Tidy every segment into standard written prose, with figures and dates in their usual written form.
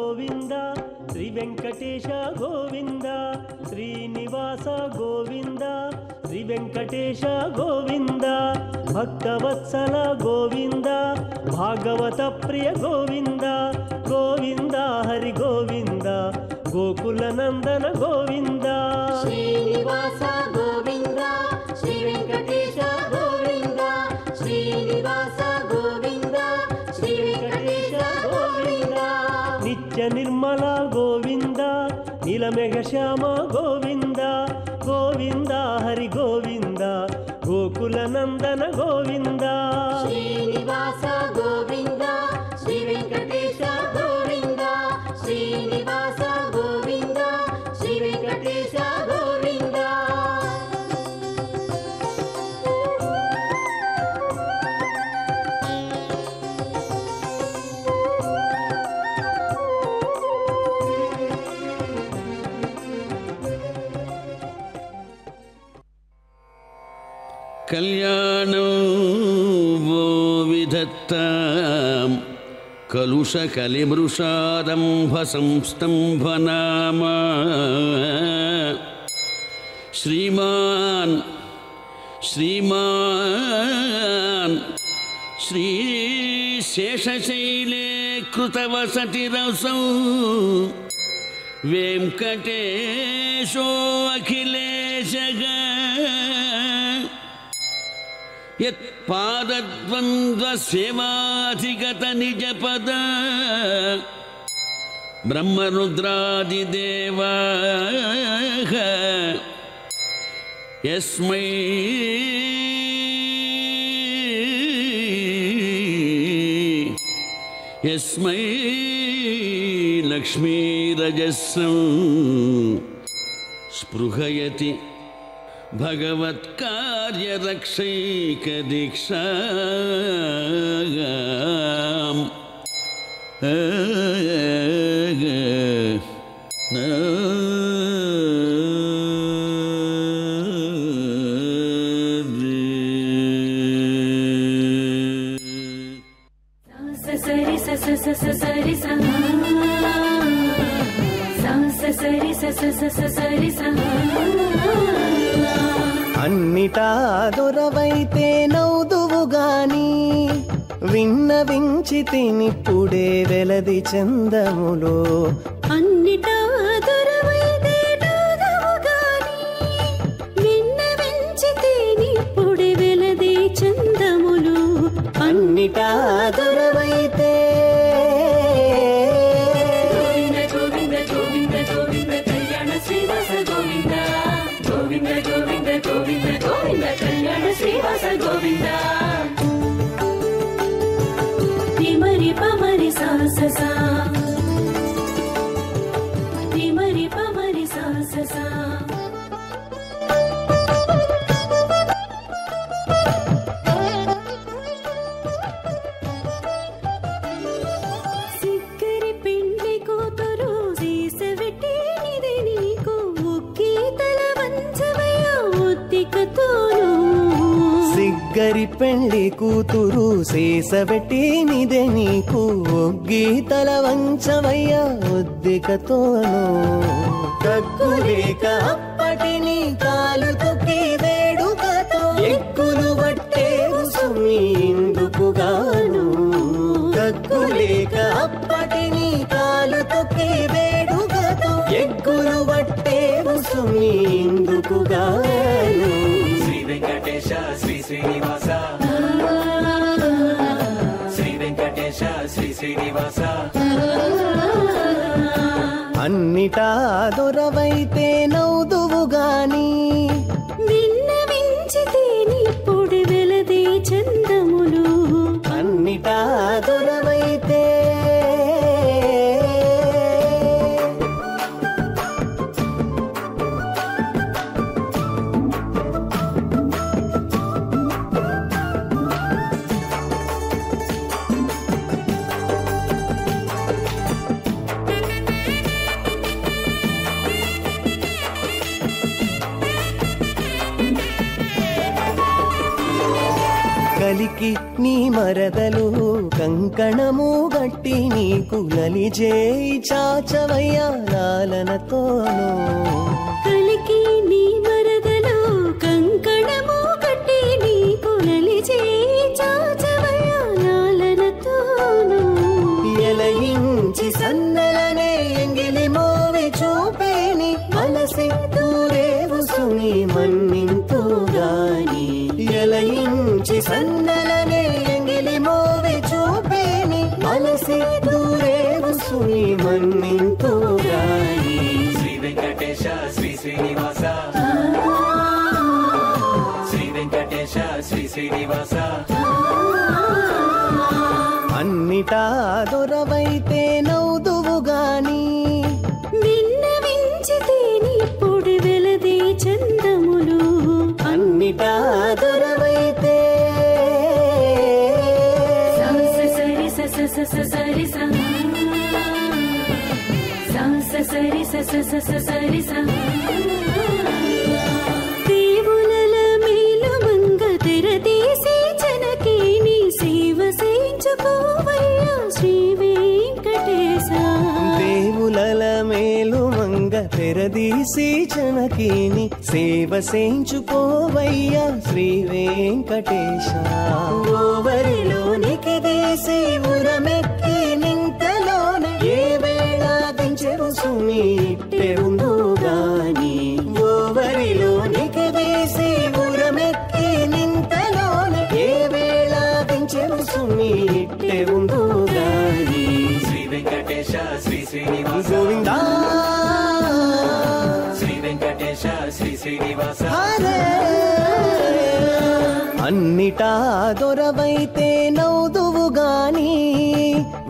గోవింద శ్రీ వెంకటేశ గోవింద శ్రీనివాస గోవింద శ్రీ వెంకటేశ గోవింద భక్తవత్సల గోవింద భాగవత ప్రియ గోవింద గోవింద హరి గోవింద గోకుల నందన గోవింద శ్రీనివాస గోవింద శ్రీ వెంకటేశ గోవింద శ్రీనివాస గోవింద శ్రీ వెంకటేశ గోవింద నిత్య నిర్మల గోవింద నీలమేఘ శ్యామ గోవింద గోవింద హరి గోవింద గోకుల నందన గోవింద శ్రీనివాస గోవింద శ్రీ వెంకటేశ గోవింద శ్రీనివాస గోవింద శ్రీ వెంకటేశ గోవింద కళ్యాణం వో విధత్తాం కలుషకలిమృషారంభ సంస్తంభనామ శ్రీమాన్ శ్రీశేషశైలే కృతవసతిరసౌ వెంకటేశో అఖిలేశగా యత్పాదద్వంద్వసేవాధిగత నిజపద బ్రహ్మరుద్రాదిదేవాః యస్మై లక్ష్మీరజస్రం స్పృహయతి భగవత్కార్యరక్షైకదీక్షా అన్నిటా దొరవైతే నౌదువు గాని విన్నవించి తినిప్పుడే వెలది చందములో అన్నిటా దొరవైతే నౌదువు గాని విన్నవించి తినిప్పుడే వెలది చందములు అన్నిటా దొరవైతే గోవింద గోవింద గోవింద కళ్యాణ శ్రీవాస గోవింద గోవింద గోవింద గోవింద గోవింద కళ్యాణ శ్రీవాస గోవింద తిమరి పమరి సాససా తిమరి పమరి సాససా సిగ్గరి పిండి కూతురు సీసవెట్టి నీకు ఉక్కి తల వంచవయ్యా ఒత్తికతోను సిగ్గరి పెళ్లి కూతురు సేసబెట్టి నిదే నీకు ఒగ్గీతల వంచవయ్యా ఒద్దికతోను తగ్గులేక అప్పటి నీ కాలు తొక్కి వేడుకతో ఎక్కులు పట్టేవు సుమి ఇందుకుగాను తగ్గులేక అప్పటి నీ కాలు తొక్కి వేడుకతో ఎక్కులు పట్టేవు సుమి ఇందుకుగాను శ్రీ వెంకటేశ శ్రీ శ్రీనివాస శ్రీ వెంకటేశ శ్రీ శ్రీనివాస అన్నిటా దొరవైతే నౌదువు గాని విన్నవించి తినిప్పుడు వెలది చందములు అన్నిటా దొరవైతే కలికి నీ మరదలు కంకణము గట్టి నీకు నలిజేయి చాచవయ్యా లాలనతోను కలికి నీ మరదలో కంకణము కట్టి నీకు నలిచే చాచవయ్యా లాలనతోను ఎలయించి సన్నలనే ఎంగిలి మోవి చూపేని మనసే దూరేవు సుని మన్నింతుగాని ఎలయించి సన్నలనే ఎంగిలి మోవి చూపేని మనసే దూరేవు సుని మన్నింతుగాని శ్రీ వెంకటేశ శ్రీ శ్రీనివాస శ్రీ వెంకటేశ శ్రీ శ్రీనివాస అన్నిటా దొరవైతే నవ్వుదువు గాని విన్నవించితే నిప్పుడు వెలదే చందములు అన్నిటా దొరవైతే సరి సరి సరి దేవులల మేలు మంగ తెరదీసి జనకీని సేవ చేయించుకోవయ్యా శ్రీ వెంకటేశ దేవులల మేలు మంగ తెరదీసి జనకీని సేవ చేయించుకోవయ్యా శ్రీ వెంకటేశ ఓవరిలోనికి దేశీ ఉరమెక్కి నింతలోన ఏ వేళ దించెరు సుమి ఇట్టే ఉందో గాని ఓవరిలోనికి దేశీ ఉరమెక్కి నింతలోన ఏ వేళ దించెరు సుమి ఇట్టే ఉందో గాని శ్రీ వెంకటేశ శ్రీ శ్రీనివాస గోవిందా శ్రీ వెంకటేశ శ్రీ శ్రీనివాస అన్నిటా దొరవైతే నవ్వుదువు గాని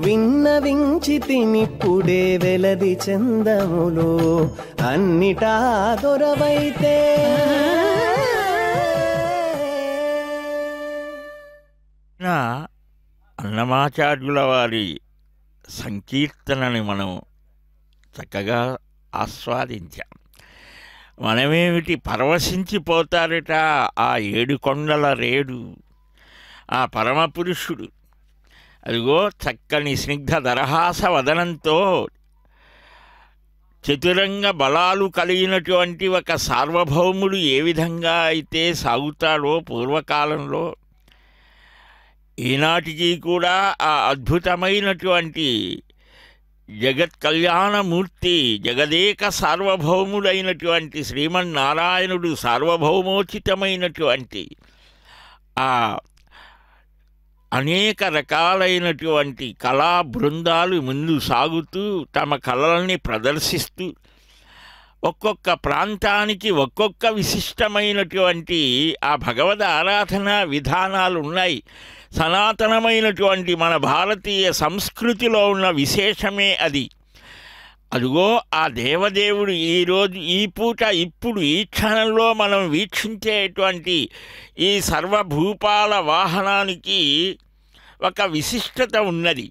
విన్నవించి తినిప్పుడే వెలది చందములు అన్నిటా దొరవైతే నా అన్నమాచార్యుల వారి సంకీర్తనని మనం చక్కగా ఆస్వాదించాం. మనమేమిటి పరవశించిపోతారట ఆ 7 కొండల రేడు, ఆ పరమపురుషుడు. అదిగో చక్కని స్నిగ్ధ దరహాస వదనంతో చతురంగ బలాలు కలిగినటువంటి ఒక సార్వభౌముడు ఏ విధంగా అయితే సాగుతాడో పూర్వకాలంలో, ఈనాటికి కూడా ఆ అద్భుతమైనటువంటి జగత్ కళ్యాణమూర్తి జగదేక సార్వభౌముడైనటువంటి శ్రీమన్నారాయణుడు సార్వభౌమోచితమైనటువంటి ఆ అనేక రకాలైనటువంటి కళా బృందాలు ముందు సాగుతూ తమ కళల్ని ప్రదర్శిస్తూ ఒక్కొక్క ప్రాంతానికి ఒక్కొక్క విశిష్టమైనటువంటి ఆ భగవద్ ఆరాధన విధానాలు ఉన్నాయి. సనాతనమైనటువంటి మన భారతీయ సంస్కృతిలో ఉన్న విశేషమే అది. అదిగో ఆ దేవదేవుడు ఈరోజు ఈ పూట ఇప్పుడు ఈ క్షణంలో మనం వీక్షించేటువంటి ఈ సర్వభూపాల వాహనానికి ఒక విశిష్టత ఉన్నది.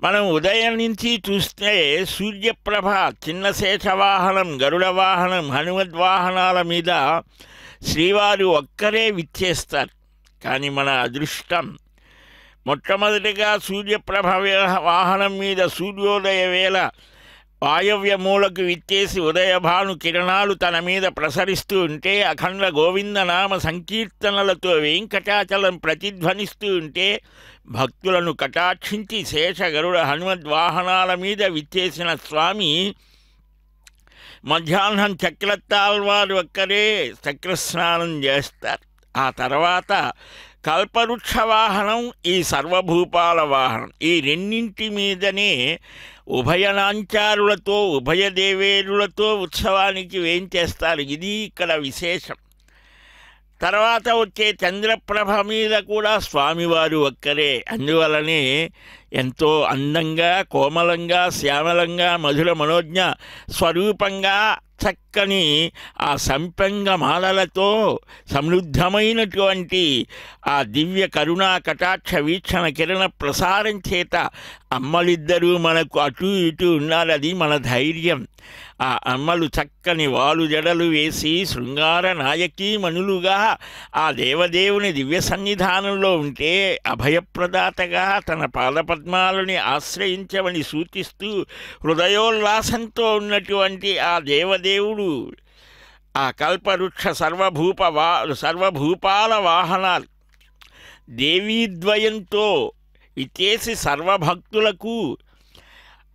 మనం ఉదయం నుంచి చూస్తే సూర్యప్రభ, చిన్న శేషవాహనం, గరుడ వాహనం, హనుమద్వాహనాల మీద శ్రీవారు ఒక్కరే విచ్చేస్తారు. కానీ మన అదృష్టం మొట్టమొదటిగా సూర్యప్రభ వాహనం మీద సూర్యోదయ వేళ వాయవ్య మూలకు విచ్చేసి ఉదయభాను కిరణాలు తన మీద ప్రసరిస్తూ ఉంటే, అఖండ గోవిందనామ సంకీర్తనలతో వెంకటాచలం ప్రతిధ్వనిస్తూ ఉంటే, భక్తులను కటాక్షించి శేష గరుడ హనుమద్వాహనాల మీద విచ్చేసిన స్వామి మధ్యాహ్నం చక్రతాల్వారు ఒక్కరే చక్రస్నానం చేస్తారు. ఆ తర్వాత కల్పవృక్ష వాహనం, ఈ సర్వభూపాల వాహనం, ఈ రెండింటి మీదనే ఉభయనాంచారులతో ఉభయదేవేరులతో ఉత్సవానికి వేంచేస్తారు. ఇది ఇక్కడ విశేషం. తర్వాత వచ్చే చంద్రప్రభ మీద కూడా స్వామివారు ఒక్కరే. అందువలనే ఎంతో అందంగా, కోమలంగా, శ్యామలంగా, మధుర మనోజ్ఞ స్వరూపంగా చక్కని ఆ సంపెంగ మాలలతో సమృద్ధమైనటువంటి ఆ దివ్య కరుణా కటాక్ష వీక్షణ కిరణ ప్రసారం చేత అమ్మలిద్దరూ మనకు అటు ఇటు ఉన్నారు. అది మన ధైర్యం. ఆ అమ్మలు చక్కని వాలు జడలు వేసి శృంగార నాయకీమణులుగా ఆ దేవదేవుని దివ్య సన్నిధానంలో ఉంటే అభయప్రదాతగా తన పాదపద్మాలని ఆశ్రయించమని సూచిస్తూ హృదయోల్లాసంతో ఉన్నటువంటి ఆ దేవదేవుడు ఆ కల్పవృక్ష సర్వభూపాల వాహనాలు దేవీద్వయంతో ఇచ్చేసి సర్వభక్తులకు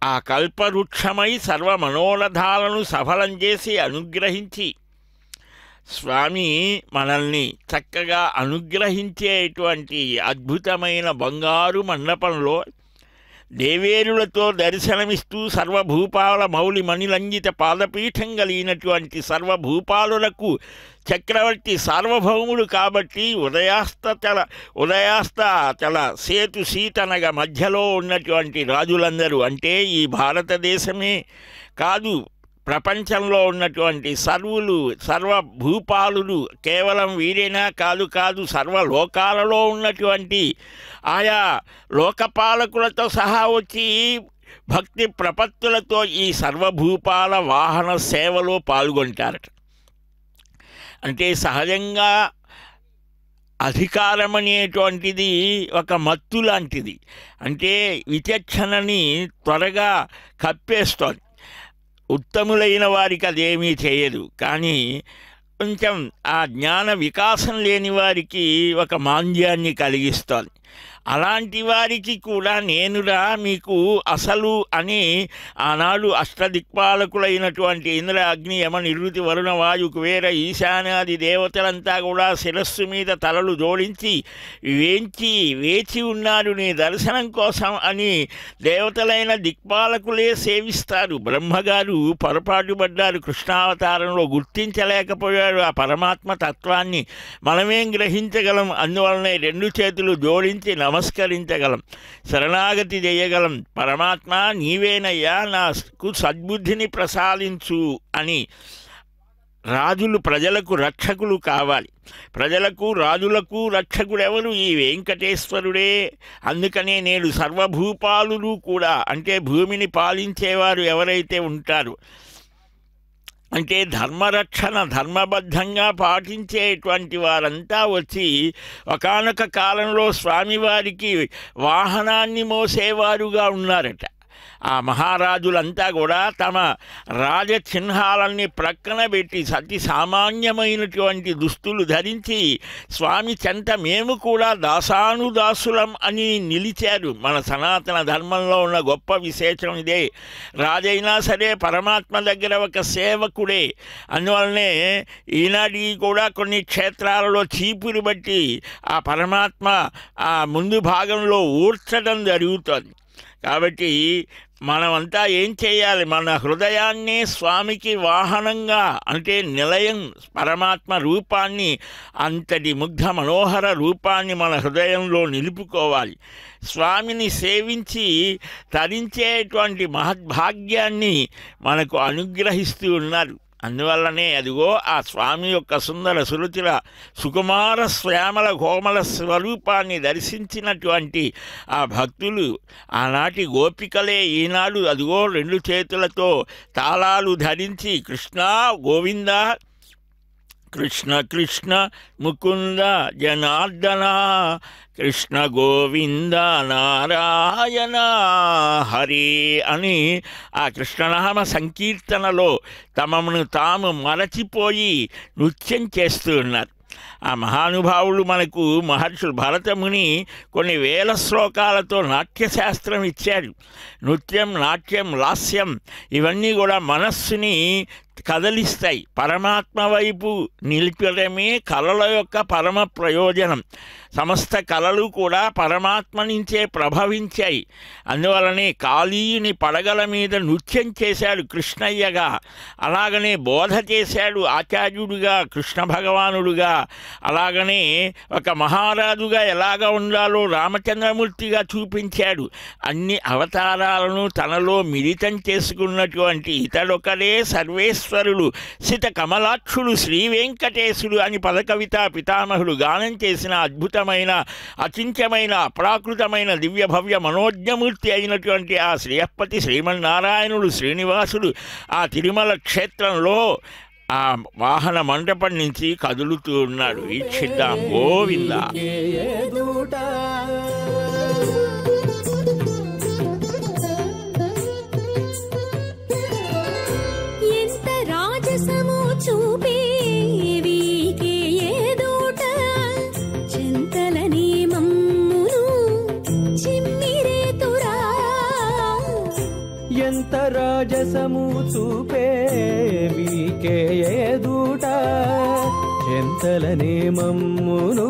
ఆ కల్పవృక్షమై సర్వ మనోరథాలను సఫలం చేసి అనుగ్రహించి స్వామి మనల్ని చక్కగా అనుగ్రహించేటువంటి అద్భుతమైన బంగారు మండపంలో దేవేరులతో దర్శనమిస్తూ సర్వభూపాల మౌలి మణిలంజిత పాదపీఠం కలిగినటువంటి సర్వభూపాలులకు చక్రవర్తి సార్వభౌముడు కాబట్టి ఉదయాస్తచల సేతు సీతనగ మధ్యలో ఉన్నటువంటి రాజులందరూ అంటే ఈ భారతదేశమే కాదు ప్రపంచంలో ఉన్నటువంటి సర్వభూపాలులు కేవలం వీరేనా కాదు సర్వలోకాలలో ఉన్నటువంటి ఆయా లోకపాలకులతో సహా వచ్చి భక్తి ప్రపత్తులతో ఈ సర్వభూపాల వాహన సేవలో పాల్గొంటారట. అంటే సహజంగా అధికారం అనేటువంటిది ఒక మత్తు లాంటిది. అంటే విచక్షణని త్వరగా కప్పేస్తోంది. ఉత్తములైన వారికి అదేమీ చేయదు. కానీ కొంచెం ఆ జ్ఞాన వికాసం లేని వారికి ఒక మాంద్యాన్ని కలిగిస్తోంది. అలాంటి వారికి కూడా నేనురా మీకు అసలు అని ఆనాడు అష్టదిక్పాలకులైనటువంటి ఇంద్ర అగ్ని యమ నిరుతి వరుణ వాయు కుబేర ఈశానాది దేవతలంతా కూడా శిరస్సు మీద తలలు జోడించి వేచి ఉన్నారు నీ దర్శనం కోసం అని దేవతలైన దిక్పాలకులే సేవిస్తారు. బ్రహ్మగారు పొరపాటు పడ్డారు, కృష్ణావతారంలో గుర్తించలేకపోయాడు ఆ పరమాత్మ తత్వాన్ని. మనమేం గ్రహించగలం? అందువలనే రెండు చేతులు జోడించి నమస్కరించగలం, శరణాగతి చేయగలం. పరమాత్మ నీవేనయ్యా, నాకు సద్బుద్ధిని ప్రసాదించు అని. రాజులు ప్రజలకు రక్షకులు కావాలి. ప్రజలకు రాజులకు రక్షకుడెవరు? ఈ వెంకటేశ్వరుడే. అందుకనే నేడు సర్వభూపాలులు కూడా అంటే భూమిని పాలించేవారు ఎవరైతే ఉంటారో అంటే ధర్మరక్షణ ధర్మబద్ధంగా పాటించేటువంటి వారంతా వచ్చి ఒకానొక కాలంలో స్వామివారికి వాహనాన్ని మోసేవారుగా ఉన్నారట. ఆ మహారాజులంతా కూడా తమ రాజచిహ్నాలన్నీ ప్రక్కన పెట్టి అతి సామాన్యమైనటువంటి దుస్తులు ధరించి స్వామి చెంత మేము కూడా దాసానుదాసులం అని నిలిచారు. మన సనాతన ధర్మంలో ఉన్న గొప్ప విశేషం ఇదే. రాజైనా సరే పరమాత్మ దగ్గర ఒక సేవకుడే. అందువల్లనే ఈనాటికి కూడా కొన్ని క్షేత్రాలలో చీపురు బట్టి ఆ పరమాత్మ ఆ ముందు భాగంలో ఊడ్చడం జరుగుతుంది. కాబట్టి మనమంతా ఏం చేయాలి? మన హృదయాన్నే స్వామికి వాహనంగా అంటే నిలయం పరమాత్మ రూపాన్ని, అంతటి ముగ్ధ మనోహర రూపాన్ని మన హృదయంలో నిలుపుకోవాలి. స్వామిని సేవించి తరించేటువంటి మహద్భాగ్యాన్ని మనకు అనుగ్రహిస్తూ ఉన్నారు. అందువల్లనే అదిగో ఆ స్వామి యొక్క సుందర సురుచిర సుకుమార శ్యామల కోమల స్వరూపాన్ని దర్శించినటువంటి ఆ భక్తులు ఆనాటి గోపికలే ఈనాడు అదిగో రెండు చేతులతో తాళాలు ధరించి కృష్ణ గోవింద కృష్ణ కృష్ణ ముకుంద జనార్దన కృష్ణ గోవింద నారాయణ హరి అని ఆ కృష్ణనామ సంకీర్తనలో తమను తాము మరచిపోయి నృత్యం చేస్తూ ఉన్నారు. ఆ మహానుభావులు మనకు మహర్షులు భరతముని కొన్ని వేల శ్లోకాలతో నాట్యశాస్త్రం ఇచ్చాడు. నృత్యం, నాట్యం, లాస్యం ఇవన్నీ కూడా మనస్సుని కదలిస్తాయి. పరమాత్మ వైపు నిలిపడమే కళల యొక్క పరమ ప్రయోజనం. సమస్త కళలు కూడా పరమాత్మ నుంచే ప్రభవించాయి. అందువలనే కాళీయుని పడగల మీద నృత్యం చేశాడు కృష్ణయ్యగా. అలాగనే బోధ చేశాడు ఆచార్యుడుగా కృష్ణ భగవానుడుగా. అలాగనే ఒక మహారాజుగా ఎలాగ ఉండాలో రామచంద్రమూర్తిగా చూపించాడు. అన్ని అవతారాలను తనలో మిళితం చేసుకున్నటువంటి ఇతడొకడే సర్వేశ్వరుడు సితేశ్వరుడు సిత కమలాక్షుడు శ్రీ వెంకటేశుడు అని పదకవితా పితామహుడు గానం చేసిన అద్భుతమైన అచింత్యమైన అప్రాకృతమైన దివ్య భవ్య మనోజ్ఞమూర్తి అయినటువంటి ఆ శ్రీయప్పతి శ్రీమన్నారాయణుడు శ్రీనివాసుడు ఆ తిరుమల క్షేత్రంలో ఆ వాహన మండపం నుంచి కదులుతూ ఉన్నాడు. వీక్షిద్దాం. గోవిందా. ఎంత రాజసము చూపే వీకే దూట చెంతలనే మమ్మును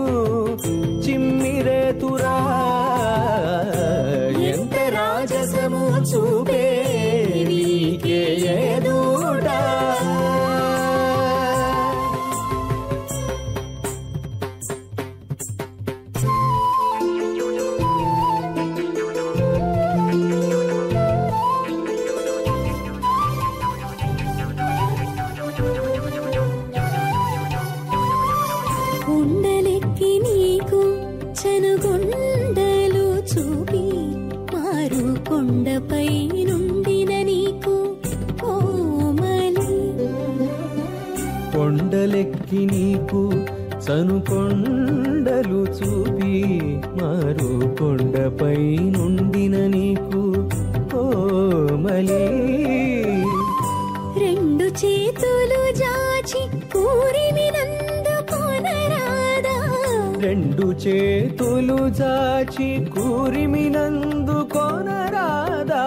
చిమ్మిరేతురా. ఎంత రాజసము చూపే వీకే దూట. కొండపై నుండిన నీకు కోమలి కొండలెక్కి నీకు చనుకొండలు చూపి మారు కొండపై నుండిన నీకు కోమలి. రెండు చేతులు జాచి కూరిమినందుకొనరాదా. రెండు చేతులు జాచి కూరిమినందుకొనరాదా.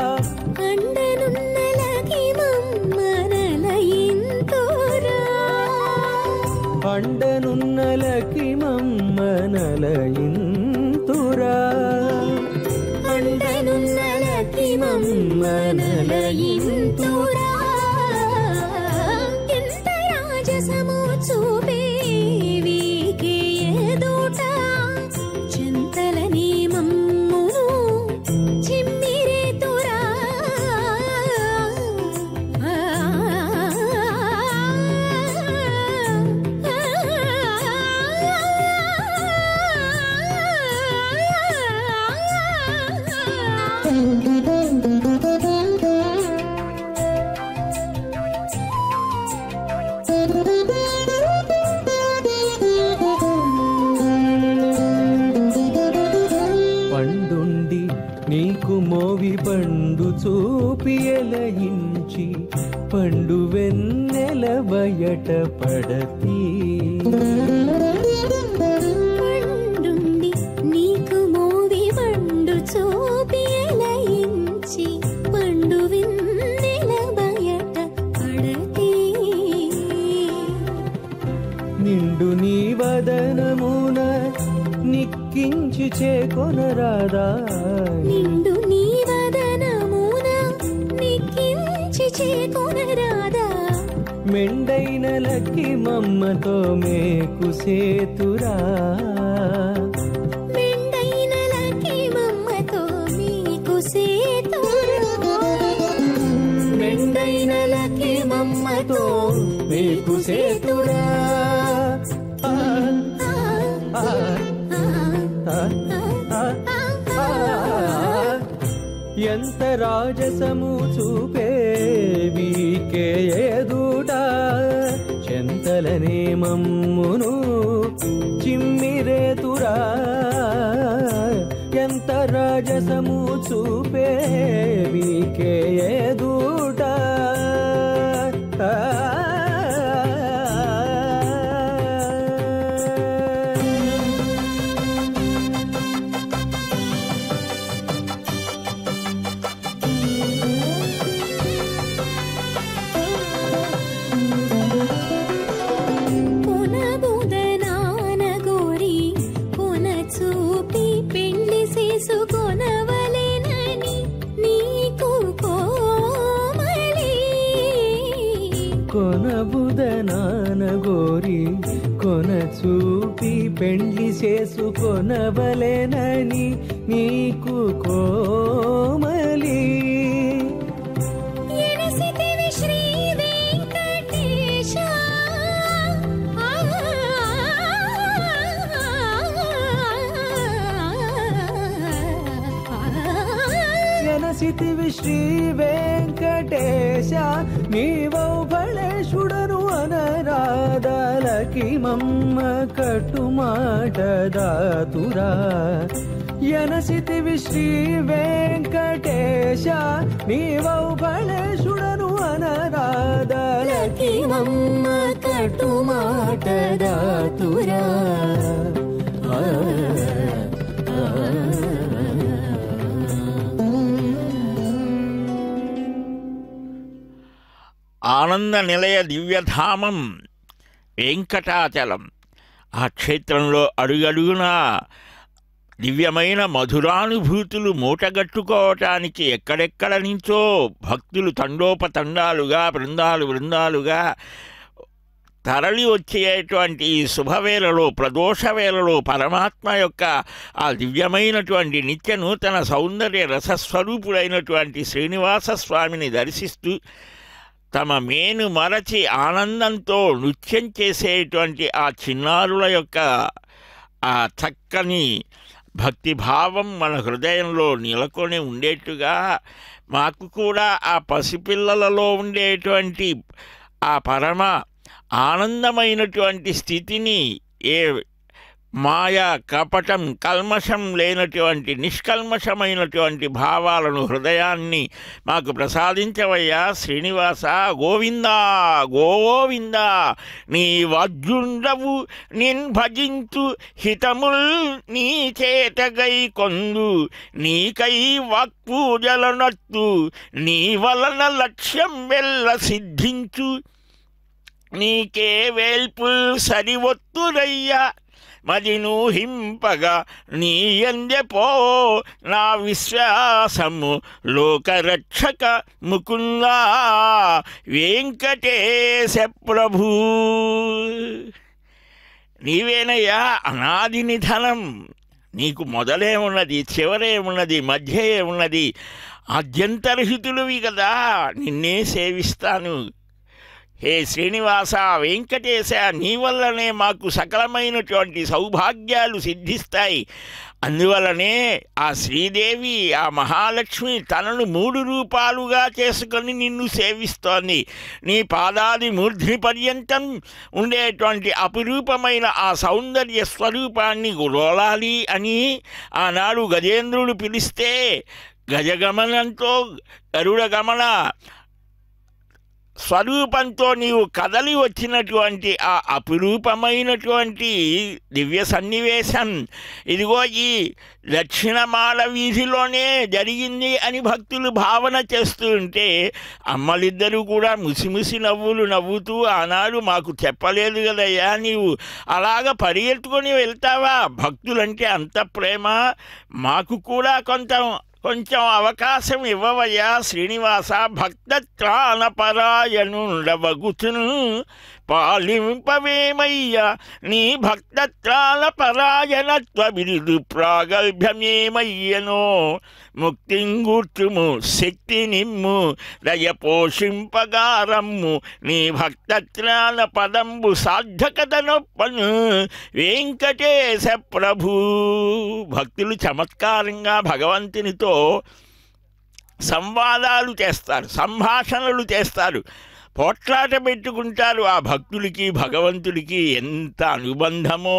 అండనున్నలకి మమ్మనలయింతురా. అండనున్నలకి మమ్మనలయింతురా. అండనున్నలకి మమ్మనలయింతురా. ఎంత రాజసము చూపే వీకే దూట చింతలని మమ్మును చిమ్మిరేతురా. పండుండి నీకు మోవి పండు చూపి ఎలయించి పండు వెన్నెల బయట పడతీ. పండుండి నీకు మోవి పండు చూపి ఎలయించి పండు వెన్నెల బయట పడతీ. నిండు నీ వదనమున నిక్కించి చేకొనరాదా. నిండు నీ వదనమున నిక్కించి చేకొనరాదా. మెండైన లక్కి మమ్మతో మేకు సేతురా. మెండైన లక్కి మమ్మతో మీకు సేతురా. మెండైన లక్కి మమ్మతో మేకు సేతురా. ఎంత రాజసము చూపే వీకే దూట చెంతలనే మమ్మును చిమ్మిరేతురా. ఎంత రాజసము చూపే వీకే దూట. కొనబుదనాన గోరి కొన చూపి పెండ్లి చేసుకొనవలెనని నీకు కోమలి. ఎనసితివి శ్రీ వెంకటేశ ఎనసితివి శ్రీ వెంకటేశ నీవౌ ఫళేశుడను అనరాదాలకి మమ్మ కట్టుమాట దాతురా ఎనసితివి శ్రీ వెంకటేశ నీవౌ ఫళేశుడను అనరాదాలకి మమ్మ కట్టుమాట దాతురా ఆనంద నిలయ దివ్యధామం వెంకటాచలం. ఆ క్షేత్రంలో అడుగడుగునా దివ్యమైన మధురానుభూతులు మూటగట్టుకోవటానికి ఎక్కడెక్కడ నుంచో భక్తులు తండోపతండాలుగా బృందాలుగా తరలి వచ్చేటువంటి ఈ శుభవేళలో ప్రదోషవేళలో పరమాత్మ యొక్క ఆ దివ్యమైనటువంటి నిత్య నూతన సౌందర్య రసస్వరూపుడైనటువంటి శ్రీనివాస స్వామిని దర్శిస్తూ తమ మేను మరచి ఆనందంతో నృత్యం చేసేటువంటి ఆ చిన్నారుల యొక్క ఆ చక్కని భక్తిభావం మన హృదయంలో నెలకొని ఉండేట్టుగా మాకు కూడా ఆ పసిపిల్లలలో ఉండేటువంటి ఆ పరమ ఆనందమైనటువంటి స్థితిని ఏ మాయా కపటం కల్మషం లేనటువంటి నిష్కల్మషమైనటువంటి భావాలను హృదయాన్ని మాకు ప్రసాదించవయ్యా శ్రీనివాస. గోవిందా గోవిందా నీ వాద్యుండవు నిన్ భజింతు హితముల్ నీ చేతగై కొందు నీకై వాక్పూజలనొత్తు నీ వలన లక్ష్యం వెళ్ళ సిద్ధించు నీకే వేల్పుల్ సరివొత్తురయ్యా మదిను హింపగా నీ ఎందెపో నా విశ్వాసము లోకరక్షక ముకుందా వెంకటేశ ప్రభు. నీవేనయ్యా అనాది నిధనం. నీకు మొదలేమున్నది, చివరేమున్నది, మధ్య ఏమున్నది? ఆద్యంతరహితులువి కదా, నిన్నే సేవిస్తాను. హే శ్రీనివాస వెంకటేశ, నీ వల్లనే మాకు సకలమైనటువంటి సౌభాగ్యాలు సిద్ధిస్తాయి. అందువలనే ఆ శ్రీదేవి ఆ మహాలక్ష్మి తనను 3 రూపాలుగా చేసుకొని నిన్ను సేవిస్తోంది. నీ పాదాది మూర్ధ్ని పర్యంతం ఉండేటువంటి అపురూపమైన ఆ సౌందర్య స్వరూపాన్ని గురోలాలి అని ఆనాడు గజేంద్రుడు పిలిస్తే గజగమనంతో గరుడ గమన స్వరూపంతో నీవు కదలి వచ్చినటువంటి ఆ అపురూపమైనటువంటి దివ్య సన్నివేశం ఇదిగో ఈ దక్షిణమాల వీధిలోనే జరిగింది అని భక్తులు భావన చేస్తూ ఉంటే అమ్మలిద్దరూ కూడా ముసిముసి నవ్వులు నవ్వుతూ ఆనాడు మాకు చెప్పలేదు కదయ్యా, నీవు అలాగ పరిగెత్తుకొని వెళ్తావా? భక్తులంటే అంత ప్రేమ. మాకు కూడా కొంచెం అవకాశం ఇవ్వవయ్యా శ్రీనివాస. భక్తత్రాణపరాయణుండవగుచును పాలింపవేమయ్యా నీ భక్తత్రాణపరాయణత్వ బిరుదు ప్రాగల్భ్యమేమయ్యనో. ముక్తింగూర్చుము శక్తి నిమ్ము దయ పోషింపగారమ్ము నీ భక్తత్రాణ పదంబు సార్థకతనొప్పను వెంకటేశ ప్రభు. భక్తులు చమత్కారంగా భగవంతునితో సంవాదాలు చేస్తారు, సంభాషణలు చేస్తారు, పోట్లాట పెట్టుకుంటారు. ఆ భక్తులకి భగవంతుడికి ఎంత అనుబంధమో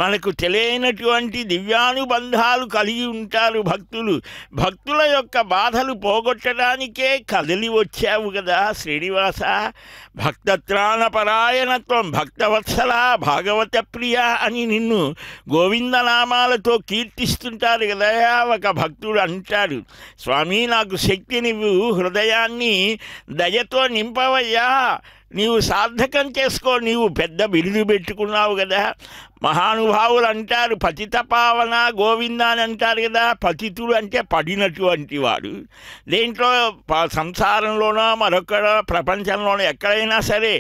మనకు తెలియనటువంటి దివ్యానుబంధాలు కలిగి ఉంటారు భక్తులు. భక్తుల యొక్క బాధలు పోగొట్టడానికే కదిలి వచ్చావు కదా శ్రీనివాస. భక్తత్రాణపరాయణత్వం, భక్తవత్సల, భాగవత ప్రియ అని నిన్ను గోవిందనామాలతో కీర్తిస్తుంటారు కదా. ఒక భక్తుడు అంటాడు, స్వామి నాకు శక్తినివ్వు, హృదయాన్ని దయతో నింపవ అయ్యా, నీవు సార్థకం చేసుకో. నీవు పెద్ద బిరుదు పెట్టుకున్నావు కదా. మహానుభావులు అంటారు పతిత పావన గోవింద అని అంటారు కదా. పతితుడు అంటే పడినటువంటి వాడు. దేంట్లో సంసారంలోనో మరొకడో ప్రపంచంలోనో ఎక్కడైనా సరే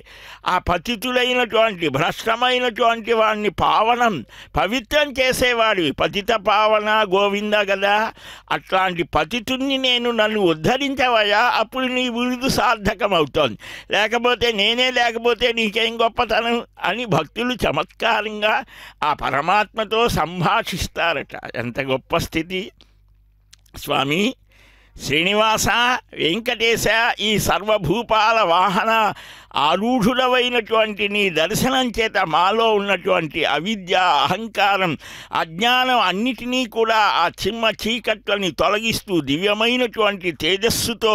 ఆ పతితుడైనటువంటి భ్రష్టమైనటువంటి వాడిని పావనం పవిత్రం చేసేవాడు పతిత పావన గోవింద కదా. అట్లాంటి పతితుణ్ణి నన్ను ఉద్ధరించవయ్యా, అప్పుడు నీ బిరుదు సార్థకమవుతోంది. లేకపోతే లేకపోతే నీకేం గొప్పతనం అని భక్తులు చమత్కారంగా ఆ పరమాత్మతో సంభాషిస్తారట. ఎంత గొప్ప స్థితి స్వామి. శ్రీనివాస వెంకటేశ ఈ సర్వభూపాల వాహన ఆరూఢులవైనటువంటి నీ దర్శనం చేత మాలో ఉన్నటువంటి అవిద్య, అహంకారం, అజ్ఞానం అన్నిటినీ కూడా ఆ చిమ్మ చీకట్లని తొలగిస్తూ దివ్యమైనటువంటి తేజస్సుతో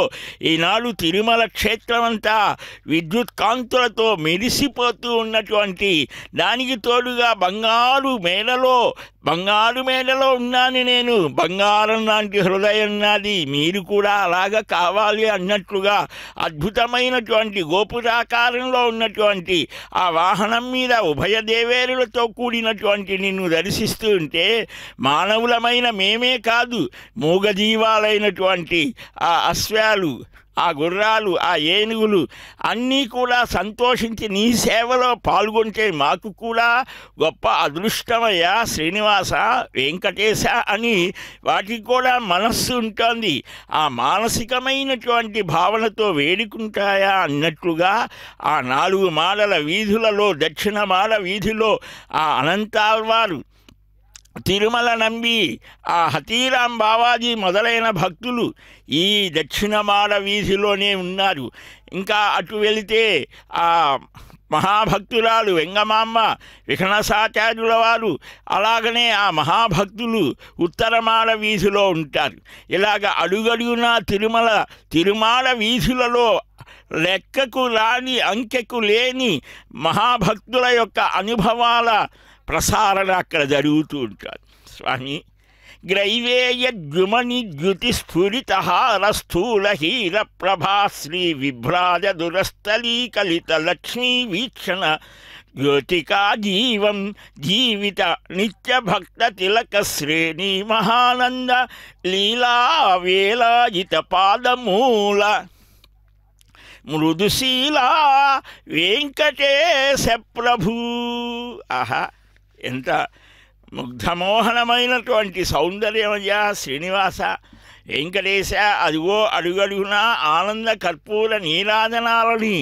ఈనాడు తిరుమల క్షేత్రమంతా విద్యుత్ కాంతులతో మెరిసిపోతూ ఉన్నటువంటి దానికి తోడుగా బంగారు మేడలో ఉన్నాను నేను, బంగారం లాంటి హృదయం నాది, మీరు కూడా అలాగా కావాలి అన్నట్లుగా అద్భుతమైనటువంటి గోపురాకారంలో ఉన్నటువంటి ఆ వాహనం మీద ఉభయ దేవేరులతో కూడినటువంటి నిన్ను దర్శిస్తూ ఉంటే మానవులమైన మేమే కాదు, మూగజీవాలైనటువంటి ఆ అశ్వాలు, ఆ గుర్రాలు, ఆ ఏనుగులు అన్నీ కూడా సంతోషించి నీ సేవలో పాల్గొంటే మాకు కూడా గొప్ప అదృష్టమయ్యా శ్రీనివాస వెంకటేశ అని వాటికి కూడా మనస్సు ఉంటుంది. ఆ మానసికమైనటువంటి భావనతో వేడుకుంటాయా అన్నట్లుగా ఆ 4 మాడల వీధులలో దక్షిణ మాడ వీధిలో ఆ అనంతాల్వారు, తిరుమల నంబి, ఆ హతీరాం బావాజీ మొదలైన భక్తులు ఈ దక్షిణమాడ వీధిలోనే ఉన్నారు. ఇంకా అటు వెళితే ఆ మహాభక్తురాలు వెంగమాంబ, విఘ్నసాచార్యుల వారు, అలాగనే ఆ మహాభక్తులు ఉత్తరమాడ వీధిలో ఉంటారు. ఇలాగ అడుగడుగున తిరుమాడ వీధులలో లెక్కకు రాని అంకెకు లేని మహాభక్తుల యొక్క అనుభవాల ప్రసారణ అక్కడ జరుగుతూ ఉంటారు. స్వామి గ్రైవేయద్యుమని ద్యుతిస్ఫురితహార స్థూల హీర ప్రభా శ్రీ విభ్రాజ దురస్థలీకలిత లక్ష్మీ వీక్షణ జ్యోతికా జీవం జీవిత నిత్య భక్త తిలక శ్రేణి మహానంద లీలా వేలాజిత పాదమూల మృదుశీలా వెంకటేశ ప్రభు. ఆహా, ఎంత ముగ్ధమోహనమైనటువంటి సౌందర్యమయ్యా శ్రీనివాస వెంకటేశ. అదిగో అడుగడుగున ఆనంద కర్పూర నీరాజనాలని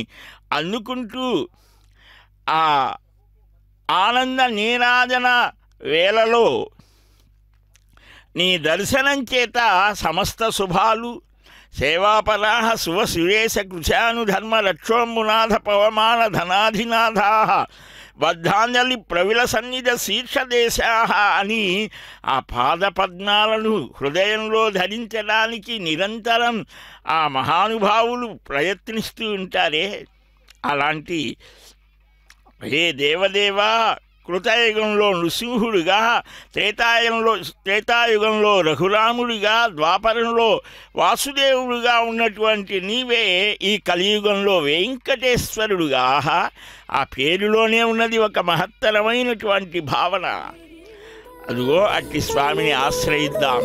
అందుకుంటూ ఆ ఆనంద నీరాజన వేళలో నీ దర్శనం చేత సమస్త శుభాలు సేవాపరాహ శుభ సురేశ కృశానుధర్మ రక్షోమునాథ పవమాన ధనాధినాథా బద్ధాంజలి ప్రవిల సన్నిధ శీర్షదేశా అని ఆ పాదపద్మాలను హృదయంలో ధరించడానికి నిరంతరం ఆ మహానుభావులు ప్రయత్నిస్తూ ఉంటారే, అలాంటి హే దేవదేవా, కృతయుగంలో నృసింహుడిగా, త్రేతాయుగంలో రఘురాముడిగా, ద్వాపరంలో వాసుదేవుడిగా ఉన్నటువంటి నీవే ఈ కలియుగంలో వెంకటేశ్వరుడుగా. ఆ పేరులోనే ఉన్నది ఒక మహత్తరమైనటువంటి భావన. అదిగో అట్టి స్వామిని ఆశ్రయిద్దాం.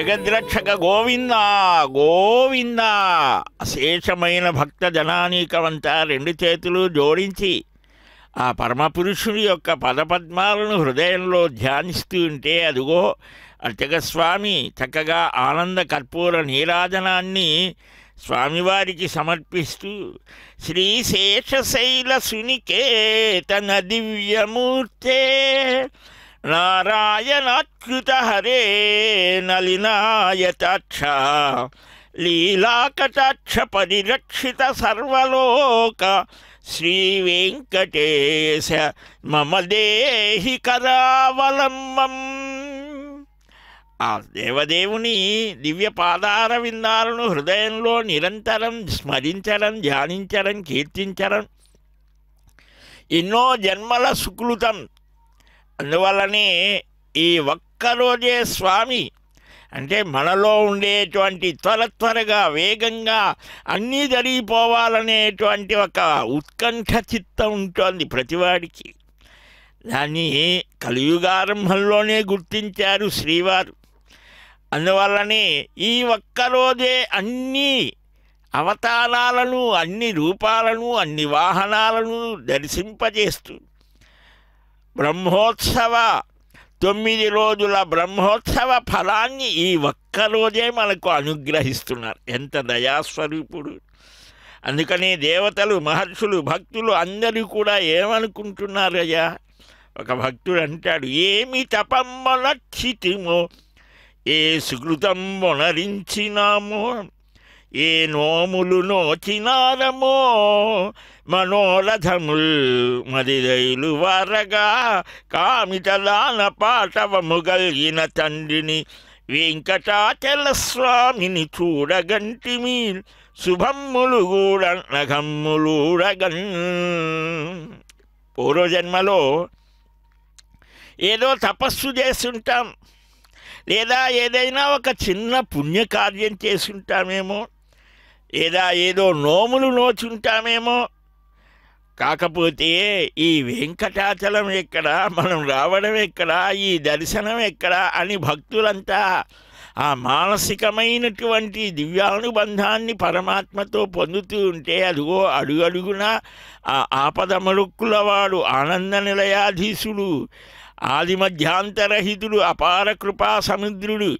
జగద్రక్షక గోవింద గోవింద. అశేషమైన భక్త జనానీకమంతా రెండు చేతులు జోడించి ఆ పరమపురుషుని యొక్క పదపద్మాలను హృదయంలో ధ్యానిస్తూ ఉంటే అదుగో అర్చకస్వామి చక్కగా ఆనంద కర్పూర నీరాజనాన్ని స్వామివారికి సమర్పిస్తూ శ్రీశేషశైల సునికేతన దివ్యమూర్తే నారాయణాచ్యుత హరే నలినాయతాక్ష లీలాకటాక్ష పరిరక్షిత సర్వలోక శ్రీ వెంకటేశ మమ దేహి కరావలంబం. ఆ దేవదేవుని దివ్య పాదార విందాలను హృదయంలో నిరంతరం స్మరించడం, ధ్యానించడం, కీర్తించడం ఎన్నో జన్మల సుకృతం. అందువల్లనే ఈ ఒక్కరోజే స్వామి అంటే మనలో ఉండేటువంటి త్వరగా వేగంగా అన్నీ జరిగిపోవాలనేటువంటి ఒక ఉత్కంఠ చిత్తం ఉంటుంది ప్రతివాడికి. దాన్ని కలియుగారంభంలోనే గుర్తించారు శ్రీవారు. అందువల్లనే ఈ ఒక్కరోజే అన్ని అవతారాలను, అన్ని రూపాలను, అన్ని వాహనాలను దర్శింపజేస్తూ బ్రహ్మోత్సవ 9 రోజుల బ్రహ్మోత్సవ ఫలాన్ని ఈ ఒక్కరోజే మనకు అనుగ్రహిస్తున్నారు. ఎంత దయాస్వరూపుడు. అందుకనే దేవతలు, మహర్షులు, భక్తులు అందరూ కూడా ఏమనుకుంటున్నారయ్యా? ఒక భక్తుడు అంటాడు, ఏమి తపమ్మొనర్చితిమో, ఏ సుకృతం మొనరించినామో, ఏ నోములు నోచినారమో, మనోరథముల్ మదిరైలు వారగా కామితదాన పాటవము గల్గిన తండ్రిని వెంకటాచల స్వామిని చూడగంటిమి శుభమ్ములు కూడా నగమ్ములూడగన్. పూర్వజన్మలో ఏదో తపస్సు చేస్తుంటాం, లేదా ఏదైనా ఒక చిన్న పుణ్యకార్యం చేసుంటామేమో, లేదా ఏదో నోములు నోచుంటామేమో. కాకపోతే ఈ వెంకటాచలం ఎక్కడ, మనం రావడం ఎక్కడ, ఈ దర్శనం ఎక్కడ అని భక్తులంతా ఆ మానసికమైనటువంటి దివ్యానుబంధాన్ని పరమాత్మతో పొందుతూ ఉంటే అదిగో అడుగడుగున ఆ ఆపదమరుక్కులవాడు, ఆనంద నిలయాధీశుడు, ఆది మధ్యాంతరహితుడు, అపార కృపా సముద్రుడు,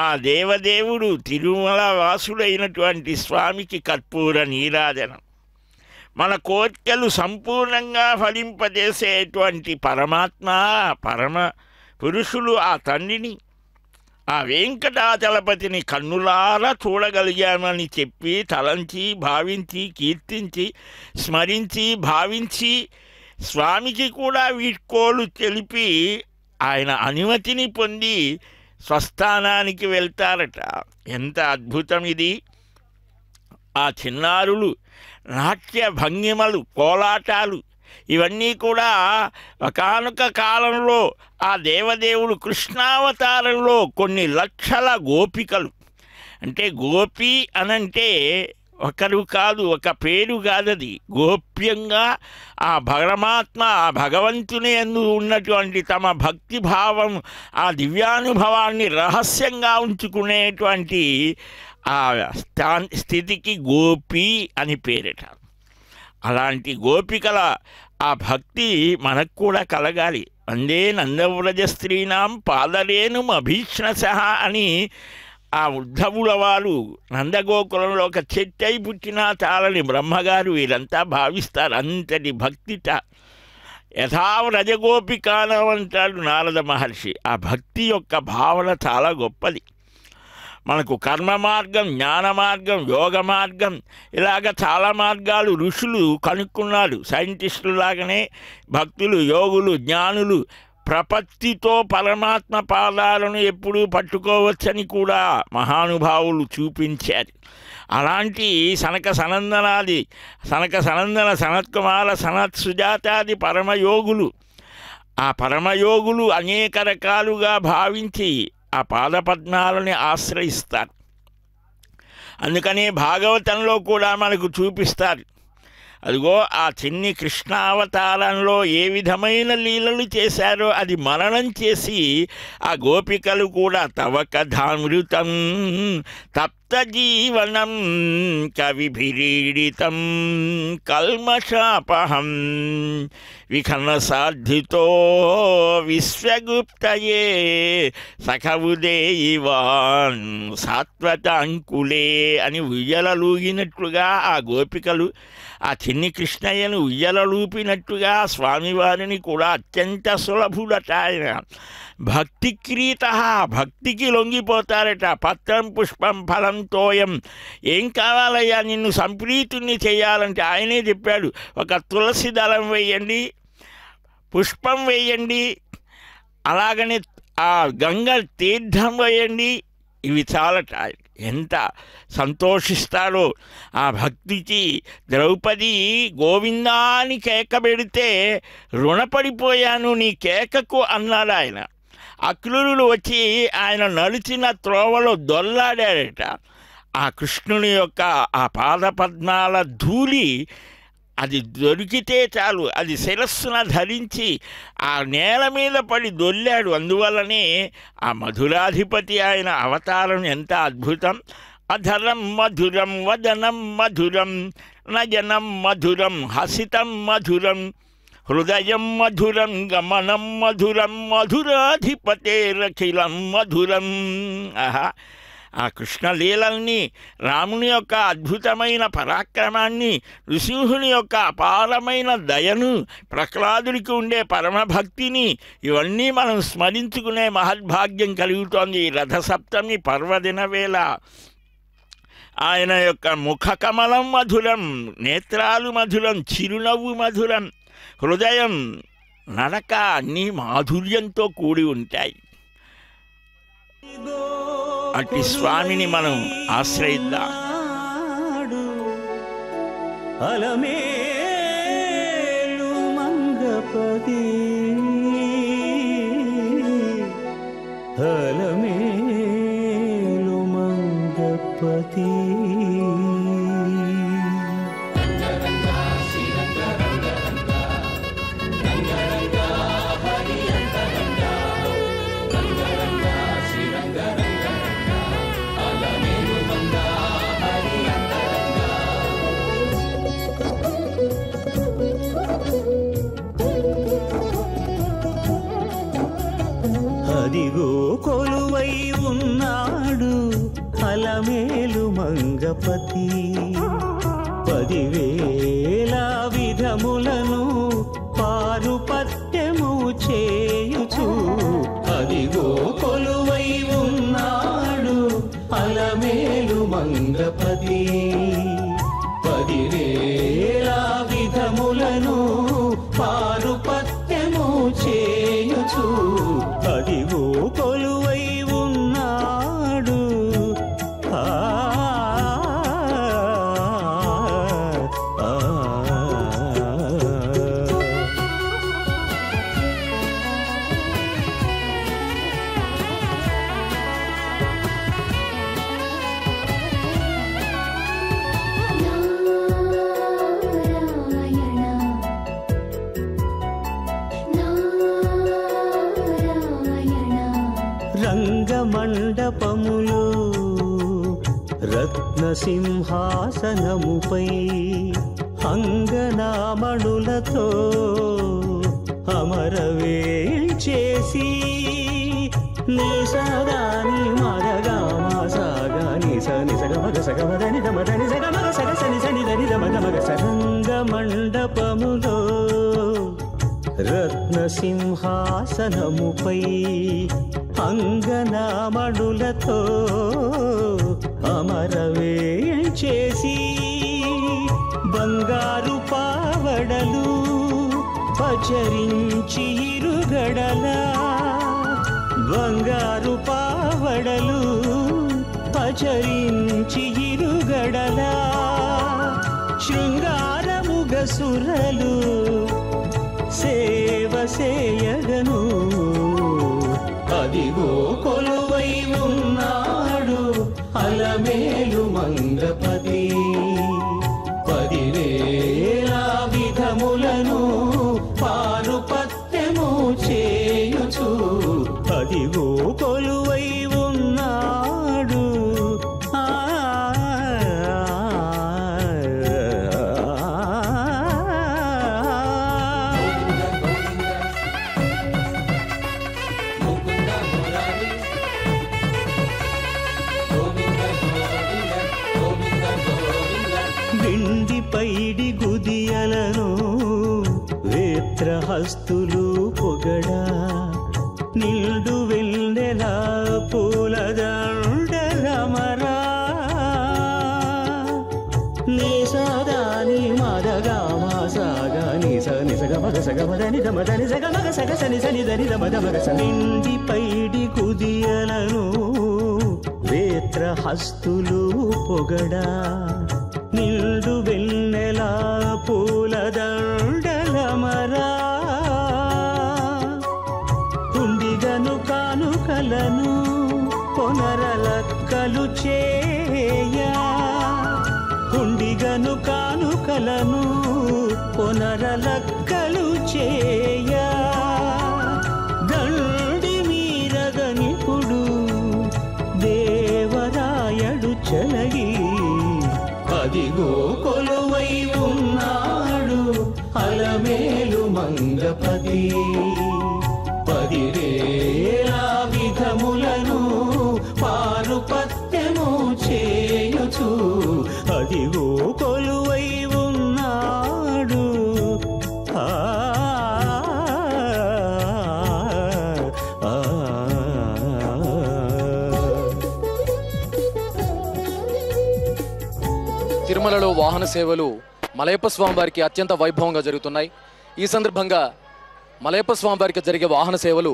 ఆ దేవదేవుడు తిరుమల వాసుడైనటువంటి స్వామికి కర్పూర నీరాజనం, మన కోర్కెలు సంపూర్ణంగా ఫలింపజేసేటువంటి పరమాత్మ, పరమ పురుషులు ఆ తండ్రిని, ఆ వెంకటాచలపతిని కన్నులారా చూడగలిగామని చెప్పి తలంచి, భావించి, కీర్తించి, స్మరించి, భావించి స్వామికి కూడా వీడ్కోలు తెలిపి ఆయన అనుమతిని పొంది స్వస్థానానికి వెళ్తారట. ఎంత అద్భుతం ఇది! ఆ చిన్నారులు, నాట్య భంగిమలు, కోలాటాలు ఇవన్నీ కూడా ఒకానొక కాలంలో ఆ దేవదేవుడు కృష్ణావతారంలో కొన్ని లక్షల గోపికలు, అంటే గోపి అనంటే ఒకరు కాదు, ఒక పేరు కాదది, గోప్యంగా ఆ పరమాత్మ, ఆ భగవంతుని యందు ఉన్నటువంటి తమ భక్తిభావం, ఆ దివ్యానుభవాన్ని రహస్యంగా ఉంచుకునేటువంటి ఆ స్థితికి గోపి అని పేరట. అలాంటి గోపికల ఆ భక్తి మనకు కూడా కలగాలి. వందే నందవ్రజ స్త్రీనాం పాదరేణుం అభీష్ణసః అని ఆ ఉద్ధవుల వారు నందగోకులంలో ఒక చెట్టై పుట్టినా చాలని బ్రహ్మగారు వీరంతా భావిస్తారు. అంతటి భక్తిట. యథావ్రజగోపికానం అంటాడు నారద మహర్షి. ఆ భక్తి యొక్క భావన చాలా గొప్పది. మనకు కర్మ మార్గం, జ్ఞాన మార్గం, యోగ మార్గం, ఇలాగ చాలా మార్గాలు ఋషులు కనుక్కున్నారు. సైంటిస్టులు లాగానే భక్తులు, యోగులు, జ్ఞానులు ప్రపత్తితో పరమాత్మ పాదాలను ఎప్పుడూ పట్టుకోవచ్చని కూడా మహానుభావులు చూపించారు. అలాంటి సనక సనందన సనత్కుమార సనత్ సుజాతాది పరమయోగులు, ఆ పరమయోగులు అనేక రకాలుగా భావించి ఆ పాదపద్మాలని ఆశ్రయిస్తారు. అందుకనే భాగవతంలో కూడా మనకు చూపిస్తారు. అదిగో ఆ చిన్ని కృష్ణావతారంలో ఏ విధమైన లీలలు చేశారో అది మననం చేసి ఆ గోపికలు కూడా తవ కథామృతం తప్త జీవనం కవిభిరీడితం కల్మషాపహం విఖనసాధితో విశ్వగుప్తయే సఖవుదేయివాన్ సాత్వతాంకులే అని ఉయ్యలలూగినట్లుగా ఆ గోపికలు ఆ చిన్ని కృష్ణయ్యను ఉయ్యలలూపినట్టుగా స్వామివారిని కూడా అత్యంత సులభుడట ఆయన. భక్తిక్రీత భక్తికి లొంగిపోతారట. పత్రం పుష్పం ఫలం తోయం. ఏం కావాలయ్యా నిన్ను సంప్రీతుణ్ణి చేయాలంటే ఆయనే చెప్పాడు, ఒక తులసి దళం వేయండి, పుష్పం వేయండి, అలాగనే ఆ గంగ తీర్థం వేయండి, ఇవి చాలట. ఎంత సంతోషిస్తాడో ఆ భక్తికి. ద్రౌపది గోవిందాని కేక పెడితే రుణపడిపోయాను నీ కేకకు అన్నాడు ఆయన. అక్రూరులు వచ్చి ఆయన నడిచిన త్రోవలో దొల్లాడాడట. ఆ కృష్ణుని యొక్క ఆ పాదపద్మాల ధూళి అది దొరికితే చాలు, అది శిరస్సున ధరించి ఆ నేల మీద పడి దొల్లాడు. అందువల్లనే ఆ మధురాధిపతి ఆయన అవతారం ఎంత అద్భుతం. అధరం మధురం వదనం మధురం నయనం మధురం హసితం మధురం హృదయం మధురం గమనం మధురం మధురాధిపతేరఖిలం మధురం. ఆహా, ఆ కృష్ణలీలల్ని, రాముని యొక్క అద్భుతమైన పరాక్రమాన్ని, నృసింహుని యొక్క అపారమైన దయను, ప్రహ్లాదుడికి ఉండే పరమభక్తిని ఇవన్నీ మనం స్మరించుకునే మహద్భాగ్యం కలుగుతోంది ఈ రథసప్తమి పర్వదిన వేళ. ఆయన యొక్క ముఖ కమలం మధురం, నేత్రాలు మధురం, చిరునవ్వు మధురం, హృదయం, నడక అన్నీ మాధుర్యంతో కూడి ఉంటాయి. అట్టి స్వామిని మనం ఆశ్రయిద్దాం. అలమేలు మంగపతి అలమేలు మంగపతి అదిగో కొలువై ఉన్నాడు అలమేలు మంగపతి, 10,000 విధములను పారుపత్యము చేయుచు. అదిగో కొలువై ఉన్నాడు అలమేలు మంగపతి, 10,000 విధములను పారుపత్యము చేయుచు. అదిగో కొలువై ఉన్నాడు రంగమండపములో రత్నసింహాసనముపై అంగనామణులతో అమరవేల్చేసి నిసదాని మదగామాసాగాని సగమగ సగమదని దమదని సగమగ సగసని సని దని దమగ రంగమండపములో రత్నసింహాసనముపై అంగనామణులతో అమరవేల్చేసి బంగారు పావడలు పచరించి ఇరుగడలా, బంగారు పావడలు పచరించి ఇరుగడలా, శృంగారముగ సురలు సేవ సేయగను. అదిగో కొలువై ఉన్నాడు అలమేలు మంగపతి, 10,000 వేత్రహస్తులు పొగడా నిండు వెన్నెల పూలదండరమరా నీ సదాని మదగా మాసాగా నిస నిసగ మగ సగ మదని దమదని సగ మగ సగ సని సని దని దమదమగ నిండి పైడి కుదియలను వేత్రహస్తులు పొగడా నిండు వెన్నెల పూలదండలమరా తుండిగను కానుకలను పొనరలక్కలు చేయా తుండిగను కానుకలను పొనరలక్కలు చేయా దండి మీరగనిపుడు దేవరాయడు చలగి అదిగో కొలువై ఉన్నాడు అలమేలు మంగపతి పదివేల విధములను పారుపత్యము చేయుచు అదిగో కొలువై ఉన్నాడు తిరుమలలో వాహన సేవలు మలయప్ప స్వామివారికి అత్యంత వైభవంగా జరుగుతున్నాయి. ఈ సందర్భంగా మలయప్ప స్వామివారికి జరిగే వాహన సేవలు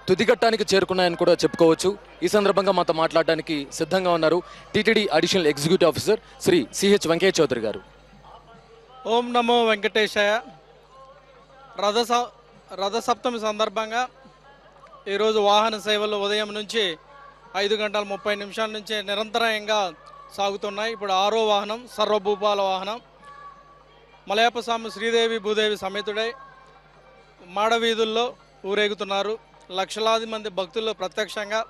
తుదిఘట్టానికి చేరుకున్నాయని కూడా చెప్పుకోవచ్చు. ఈ సందర్భంగా మాతో మాట్లాడడానికి సిద్ధంగా ఉన్నారు TTD additional executive officer Shri Ch Venkaiah Chowdary గారు. ఓం నమో వెంకటేశాయ. రథసప్తమి సందర్భంగా ఈరోజు వాహన సేవలు ఉదయం నుంచి 5:30 నుంచి నిరంతరాయంగా సాగుతున్నాయి. ఇప్పుడు 6వ వాహనం సర్వభూపాల వాహనం మలయప్ప స్వామి శ్రీదేవి భూదేవి సమేతుడై మాడవీధుల్లో ఊరేగుతున్నారు. లక్షలాది మంది భక్తులు ప్రత్యక్షంగా,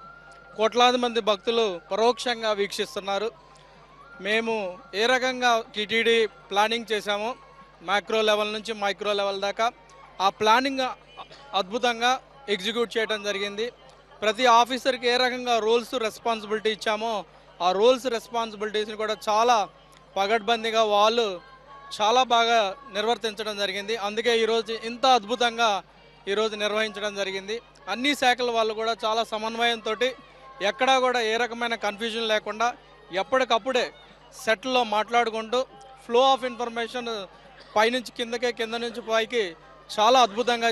కోట్లాది మంది భక్తులు పరోక్షంగా వీక్షిస్తున్నారు. మేము ఏ రకంగా టీటీడీ ప్లానింగ్ చేశామో మైక్రో లెవెల్ నుంచి మైక్రో లెవెల్ దాకా ఆ ప్లానింగ్ అద్భుతంగా ఎగ్జిక్యూట్ చేయడం జరిగింది. ప్రతి ఆఫీసర్కి ఏ రకంగా రోల్స్ రెస్పాన్సిబిలిటీ ఇచ్చామో ఆ రోల్స్ రెస్పాన్సిబిలిటీస్ని కూడా చాలా పగడ్బందీగా వాళ్ళు చాలా బాగా నిర్వర్తించడం జరిగింది. అందుకే ఈరోజు ఇంత అద్భుతంగా ఈరోజు నిర్వహించడం జరిగింది. అన్ని శాఖల వాళ్ళు కూడా చాలా సమన్వయంతో ఎక్కడా కూడా ఏ రకమైన కన్ఫ్యూజన్ లేకుండా ఎప్పటికప్పుడే సెట్లో మాట్లాడుకుంటూ ఫ్లో ఆఫ్ ఇన్ఫర్మేషన్ పైనుంచి కిందకే, కింద నుంచి పైకి చాలా అద్భుతంగా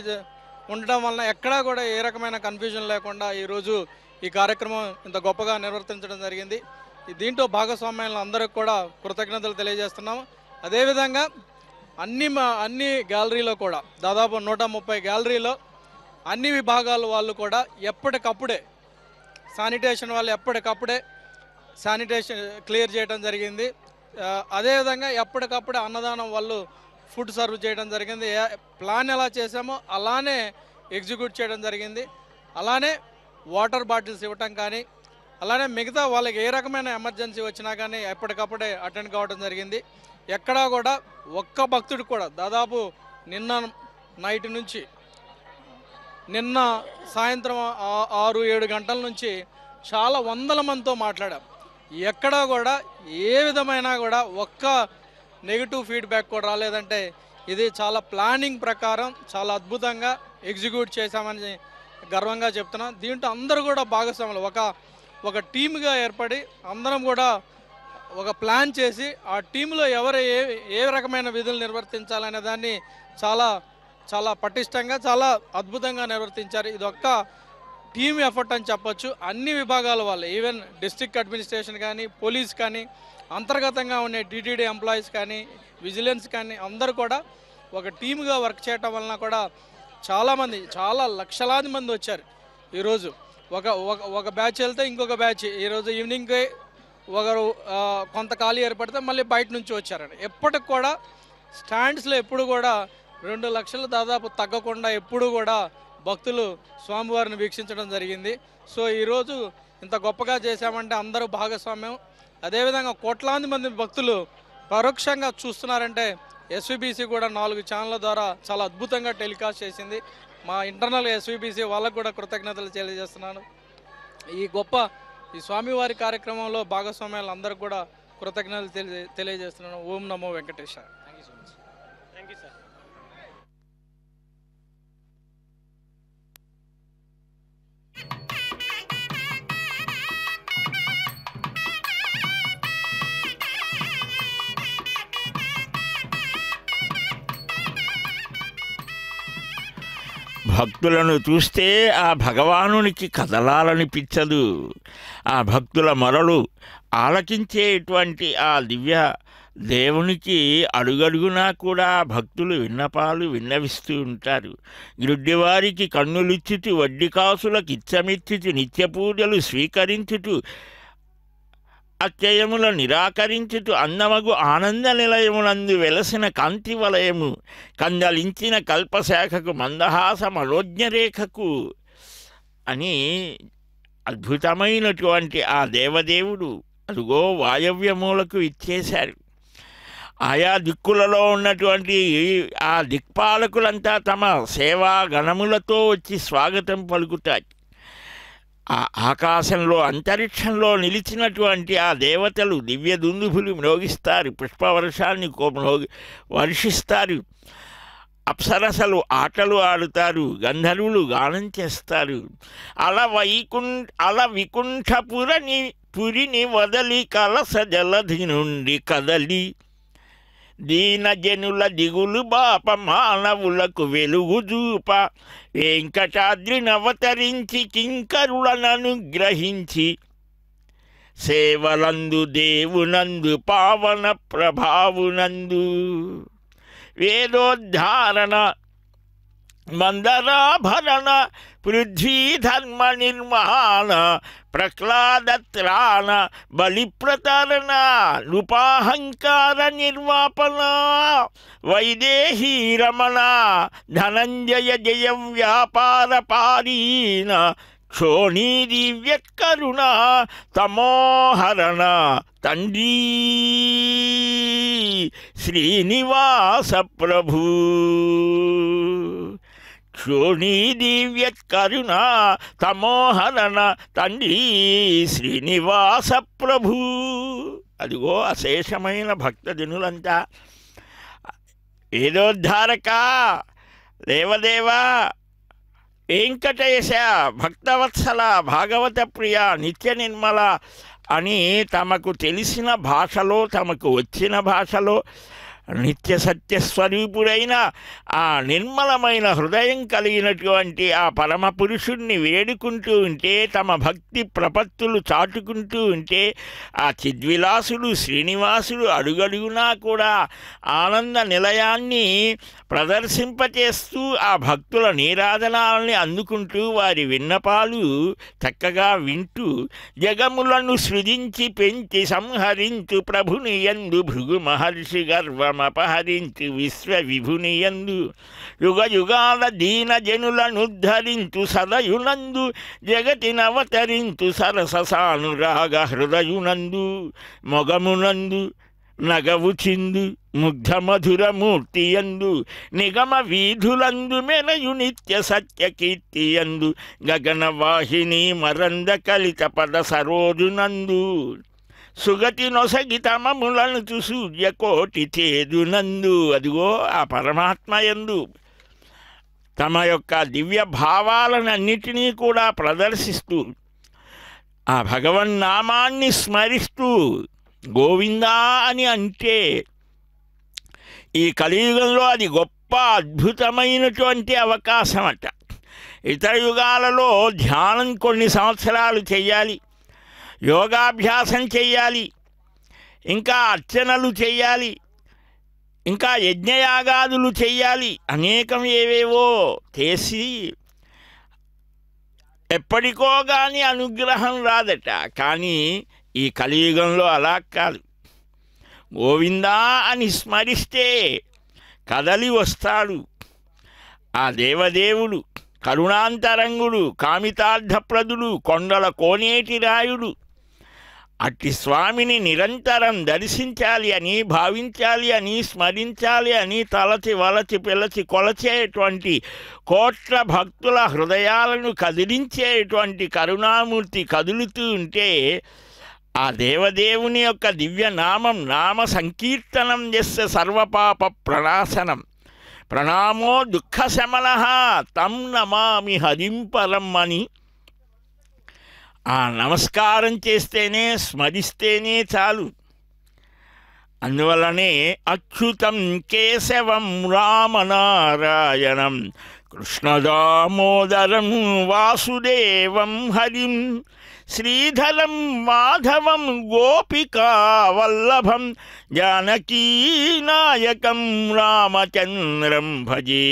ఉండడం వలన ఎక్కడా కూడా ఏ రకమైన కన్ఫ్యూజన్ లేకుండా ఈరోజు ఈ కార్యక్రమం ఇంత గొప్పగా నిర్వర్తించడం జరిగింది. దీంట్లో భాగస్వామ్యాలను అందరికి కూడా కృతజ్ఞతలు తెలియజేస్తున్నాము. అదేవిధంగా అన్ని గ్యాలరీలో కూడా దాదాపు 130 గ్యాలరీలో అన్ని విభాగాల వాళ్ళు కూడా ఎప్పటికప్పుడే శానిటేషన్ వాళ్ళు ఎప్పటికప్పుడే శానిటేషన్ క్లియర్ చేయడం జరిగింది. అదేవిధంగా ఎప్పటికప్పుడే అన్నదానం వాళ్ళు ఫుడ్ సర్వ్ చేయడం జరిగింది. ప్లాన్ ఎలా చేసామో అలానే ఎగ్జిక్యూట్ చేయడం జరిగింది. అలానే వాటర్ బాటిల్స్ ఇవ్వటం కానీ, అలానే మిగతా వాళ్ళకి ఏ రకమైన ఎమర్జెన్సీ వచ్చినా కానీ ఎప్పటికప్పుడే అటెండ్ కావడం జరిగింది. ఎక్కడా కూడా ఒక్క భక్తుడు కూడా దాదాపు నిన్న నైట్ నుంచి నిన్న సాయంత్రం 6-7 గంటల నుంచి చాలా వందల మందితో మాట్లాడాం. ఎక్కడా కూడా ఏ విధమైన కూడా ఒక్క నెగిటివ్ ఫీడ్బ్యాక్ కూడా రాలేదంటే ఇది చాలా ప్లానింగ్ ప్రకారం చాలా అద్భుతంగా ఎగ్జిక్యూట్ చేశామని గర్వంగా చెప్తున్నాం. దీంట్లో అందరూ కూడా భాగస్వాములు ఒక టీమ్గా ఏర్పడి అందరం కూడా ఒక ప్లాన్ చేసి ఆ టీంలో ఎవరు ఏ రకమైన విధులు నిర్వర్తించాలనే దాన్ని చాలా చాలా పటిష్టంగా చాలా అద్భుతంగా నిర్వర్తించారు. ఇది ఒక్క టీమ్ ఎఫర్ట్ అని చెప్పొచ్చు. అన్ని విభాగాల వాళ్ళు, ఈవెన్ డిస్ట్రిక్ట్ అడ్మినిస్ట్రేషన్ కానీ, పోలీస్ కానీ, అంతర్గతంగా ఉండే టీటీడీ ఎంప్లాయీస్ కానీ, విజిలెన్స్ కానీ అందరూ కూడా ఒక టీమ్గా వర్క్ చేయటం వలన కూడా చాలామంది చాలా లక్షలాది మంది వచ్చారు. ఈరోజు ఒక బ్యాచ్ వెళ్తే ఇంకొక బ్యాచ్ ఈరోజు ఈవినింగ్కి ఒకరు కొంత ఖాళీ ఏర్పడితే మళ్ళీ బయట నుంచి వచ్చారండి. ఎప్పటికి కూడా స్టాండ్స్లో ఎప్పుడు కూడా 2 లక్షలు దాదాపు తగ్గకుండా ఎప్పుడు కూడా భక్తులు స్వామివారిని వీక్షించడం జరిగింది. సో ఈరోజు ఇంత గొప్పగా చేశామంటే అందరూ భాగస్వామ్యం. అదేవిధంగా కోట్లాది మంది భక్తులు పరోక్షంగా చూస్తున్నారంటే ఎస్వీబీసీ కూడా 4 ఛానళ్ళ ద్వారా చాలా అద్భుతంగా టెలికాస్ట్ చేసింది. మా ఇంటర్నల్ ఎస్వీబీసీ వాళ్ళకు కూడా కృతజ్ఞతలు తెలియజేస్తున్నాను. ఈ స్వామివారి కార్యక్రమంలో భాగస్వామ్యాలు అందరికీ కూడా కృతజ్ఞతలు తెలియజేస్తున్నాను. ఓం నమో వెంకటేశాయ. Thank you so much. Thank you sir. భక్తులను చూస్తే ఆ భగవానునికి కదలాలనిపించదు. ఆ భక్తుల మొరలు ఆలకించేటువంటి ఆ దివ్య దేవునికి అడుగడుగునా కూడా భక్తులు విన్నపాలు విన్నవిస్తూ ఉంటారు. గ్రుడ్డివారికి కన్నులిచ్చుతూ, వడ్డీ కాసులకు ఇచ్చమిచ్చుతూ, నిత్య పూజలు స్వీకరించుతూ, అత్యయముల నిరాకరించుతూ, అన్నమగు ఆనంద నిలయమునందు వెలసిన కాంతి వలయము, కందలించిన కల్పశాఖకు, మందహాస మనోజ్ఞరేఖకు అని అద్భుతమైనటువంటి ఆ దేవదేవుడు అదుగో వాయవ్యమూలకు ఇచ్చేశారు. ఆయా దిక్కులలో ఉన్నటువంటి ఆ దిక్పాలకులంతా తమ సేవా గణములతో వచ్చి స్వాగతం పలుకుతారు. ఆ ఆకాశంలో అంతరిక్షంలో నిలిచినటువంటి ఆ దేవతలు దివ్య దుందుభులు మ్రోగిస్తారు, పుష్పవర్షాన్ని వర్షిస్తారు, అప్సరసలు ఆటలు ఆడుతారు, గంధర్వులు గానం చేస్తారు. అల వికుంఠపురిని వదలి కలస జలధి నుండి కదలి దీనజనుల దిగులు బాప మానవులకు వెలుగు చూప వెంకటాద్రినవతరించి కింకరులను గ్రహించి సేవలందు దేవునందు పావన ప్రభావునందు వేదోద్ధారణ మందరాభరణ పృథ్వీధర్మ నిర్మాణ ప్రహ్లాదత్రాణ బలిప్రతరణ నృపాహంకార నిర్వాపన వైదేహీ రమణ ధనంజయ జయ వ్యాపార పారీణ క్షోణీ దివ్యత్కరుణ తమోహరణ తండ్రి శ్రీనివాస ప్రభు క్షోణీ దివ్యత్కరుణ తమోహరణ తండ్రి శ్రీనివాస ప్రభు. అదిగో అశేషమైన భక్తజనులంతా వేదోద్ధారక దేవదేవా వెంకటేశ భక్తవత్సల భాగవత ప్రియ నిత్య నిర్మల అని తమకు తెలిసిన భాషలో, తమకు వచ్చిన భాషలో నిత్య సత్యస్వరూపుడైన ఆ నిర్మలమైన హృదయం కలిగినటువంటి ఆ పరమ పురుషుణ్ణి వేడుకుంటూ ఉంటే, తమ భక్తి ప్రపత్తులు చాటుకుంటూ ఉంటే, ఆ చిద్విలాసుడు శ్రీనివాసుడు అడుగడుగునా కూడా ఆనంద నిలయాన్ని ప్రదర్శింపచేస్తూ ఆ భక్తుల నీరాజనాలని అందుకుంటూ వారి విన్నపాలు చక్కగా వింటూ జగములను సృజించి పెంచి సంహరించు ప్రభుని యందు భృగు మహర్షి గర్వమపహరించు విశ్వ విభుని యందు యుగ యుగాల దీన జనులనుద్ధరించు సదయునందు జగతినవతరించు సరససానురాగ హృదయునందు మొగమునందు నగవు చిందు ముగ్ధ మధురమూర్తియందు నిగమ వీధులందు మెలయు నిత్య సత్య కీర్తియందు గగన వాహిని మరంద కలిత పద సరోజునందు సుగతి నొసగి తమములను సూర్యకోటి చేదునందు. అదిగో ఆ పరమాత్మయందు తమ యొక్క దివ్య భావాలన్నిటినీ కూడా ప్రదర్శిస్తూ ఆ భగవన్నామాన్ని స్మరిస్తూ గోవిందా అని అంటే ఈ కలియుగంలో అది గొప్ప అద్భుతమైనటువంటి అవకాశం అట. ఇతర యుగాలలో ధ్యానం కొన్ని సంవత్సరాలు చెయ్యాలి, యోగాభ్యాసం చెయ్యాలి, ఇంకా అర్చనలు చెయ్యాలి, ఇంకా యజ్ఞయాగాదులు చెయ్యాలి, అనేకం ఏవేవో చేసి ఎప్పటికో కానీ అనుగ్రహం రాదట. కానీ ఈ కలియుగంలో అలా కాదు. గోవిందా అని స్మరిస్తే కదలి వస్తాడు ఆ దేవదేవుడు, కరుణాంతరంగుడు, కామితార్థప్రదుడు, కొండల కోనేటి రాయుడు. అట్టి స్వామిని నిరంతరం దర్శించాలి అని, భావించాలి అని, స్మరించాలి అని తలచి వలచి పిలచి కొలచేటువంటి కోట్ల భక్తుల హృదయాలను కదిలించేటువంటి కరుణామూర్తి కదులుతూ ఉంటే ఆ దేవదేవుని యొక్క దివ్యనామం నామ సంకీర్తనం చేస్తే సర్వపాప ప్రణాశనం. ప్రణామో దుఃఖశమన తం నమామి హరింపరం అని ఆ నమస్కారం చేస్తేనే, స్మరిస్తేనే చాలు. అందువల్లనే అచ్యుతం కేశవం రామనారాయణం కృష్ణదామోదరం వాసుదేవం హరిం శ్రీధరం మాధవం గోపికా వల్లభం జానకీనాయకం రామచంద్రం భజే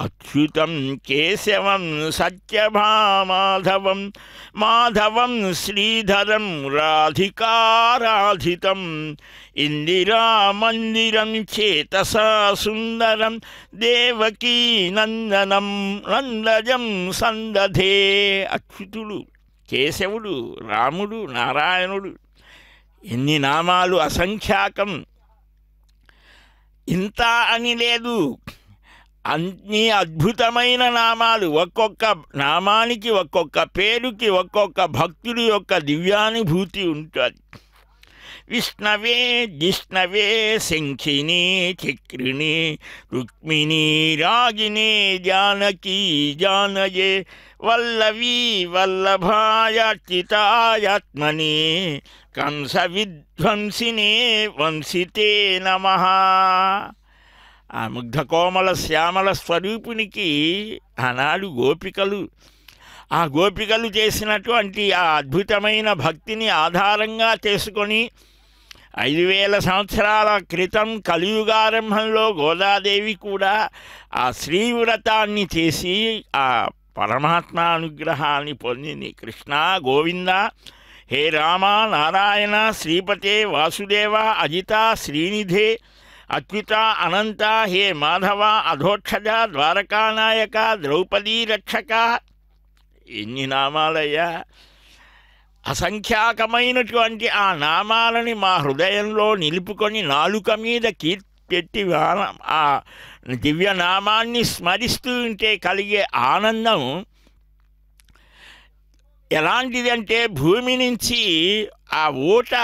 అచ్యుతం కేశవం సత్యభామాధవం మాధవం శ్రీధరం రాధికారాధితం ఇందిరామందిరం చేతసా సుందరం దేవకీ నందనం నందజం సందధే. అచ్యుతుడు, కేశవుడు, రాముడు, నారాయణుడు, ఎన్ని నామాలు అసంఖ్యాకం. ఇంత అని లేదు, అన్ని అద్భుతమైన నామాలు. ఒక్కొక్క నామానికి, ఒక్కొక్క పేరుకి, ఒక్కొక్క భక్తుడి యొక్క దివ్యానుభూతి ఉంటుంది. విష్ణవే జిష్ణవే శంఖిని చక్రిణి రుక్మిణీ రాగిణి జానకీ జానయే వల్లవీ వల్లభాయార్చితాయాత్మని కంస విధ్వంసినే వంశితే నమః. ఆ ముగ్ధకోమల శ్యామల స్వరూపునికి ఆనాడు ఆ గోపికలు చేసినటువంటి ఆ అద్భుతమైన భక్తిని ఆధారంగా చేసుకొని 5000 సంవత్సరాల క్రితం కలియుగారంభంలో గోదాదేవి కూడా ఆ శ్రీవ్రతాన్ని చేసి ఆ పరమాత్మ అనుగ్రహాన్ని పొందింది. కృష్ణ గోవింద, హే రామ నారాయణ శ్రీపతే వాసుదేవ అజిత శ్రీనిధే అచ్యుత అనంత, హే మాధవ అధోక్షజ ద్వారకానాయక ద్రౌపదీ రక్షక. ఎన్ని నామాలయ్యా! అసంఖ్యాకమైనటువంటి ఆ నామాలని మా హృదయంలో నిలుపుకొని నాలుక మీద పెట్టి ఆ దివ్యనామాన్ని స్మరిస్తూ ఉంటే కలిగే ఆనందం ఎలాంటిదంటే, భూమి నుంచి ఆ ఊట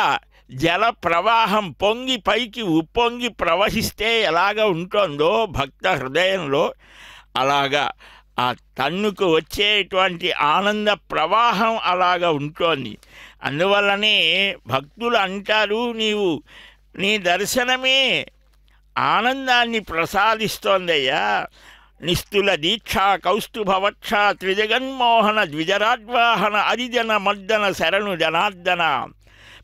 జల ప్రవాహం పొంగి పైకి ఉప్పొంగి ప్రవహిస్తే ఎలాగ ఉంటుందో భక్త హృదయంలో, అలాగా ఆ తన్నుకు వచ్చేటువంటి ఆనంద ప్రవాహం అలాగా ఉంటుంది. అందువల్లనే భక్తులు అంటారు, నీ దర్శనమే ఆనందాన్ని ప్రసాదిస్తోందయ్యా. నిస్తుల దీక్షా కౌస్తుభవక్ష త్రిజగన్మోహన ద్విజరాడ్వాహన అరిజన మర్దన శరణు జనార్దన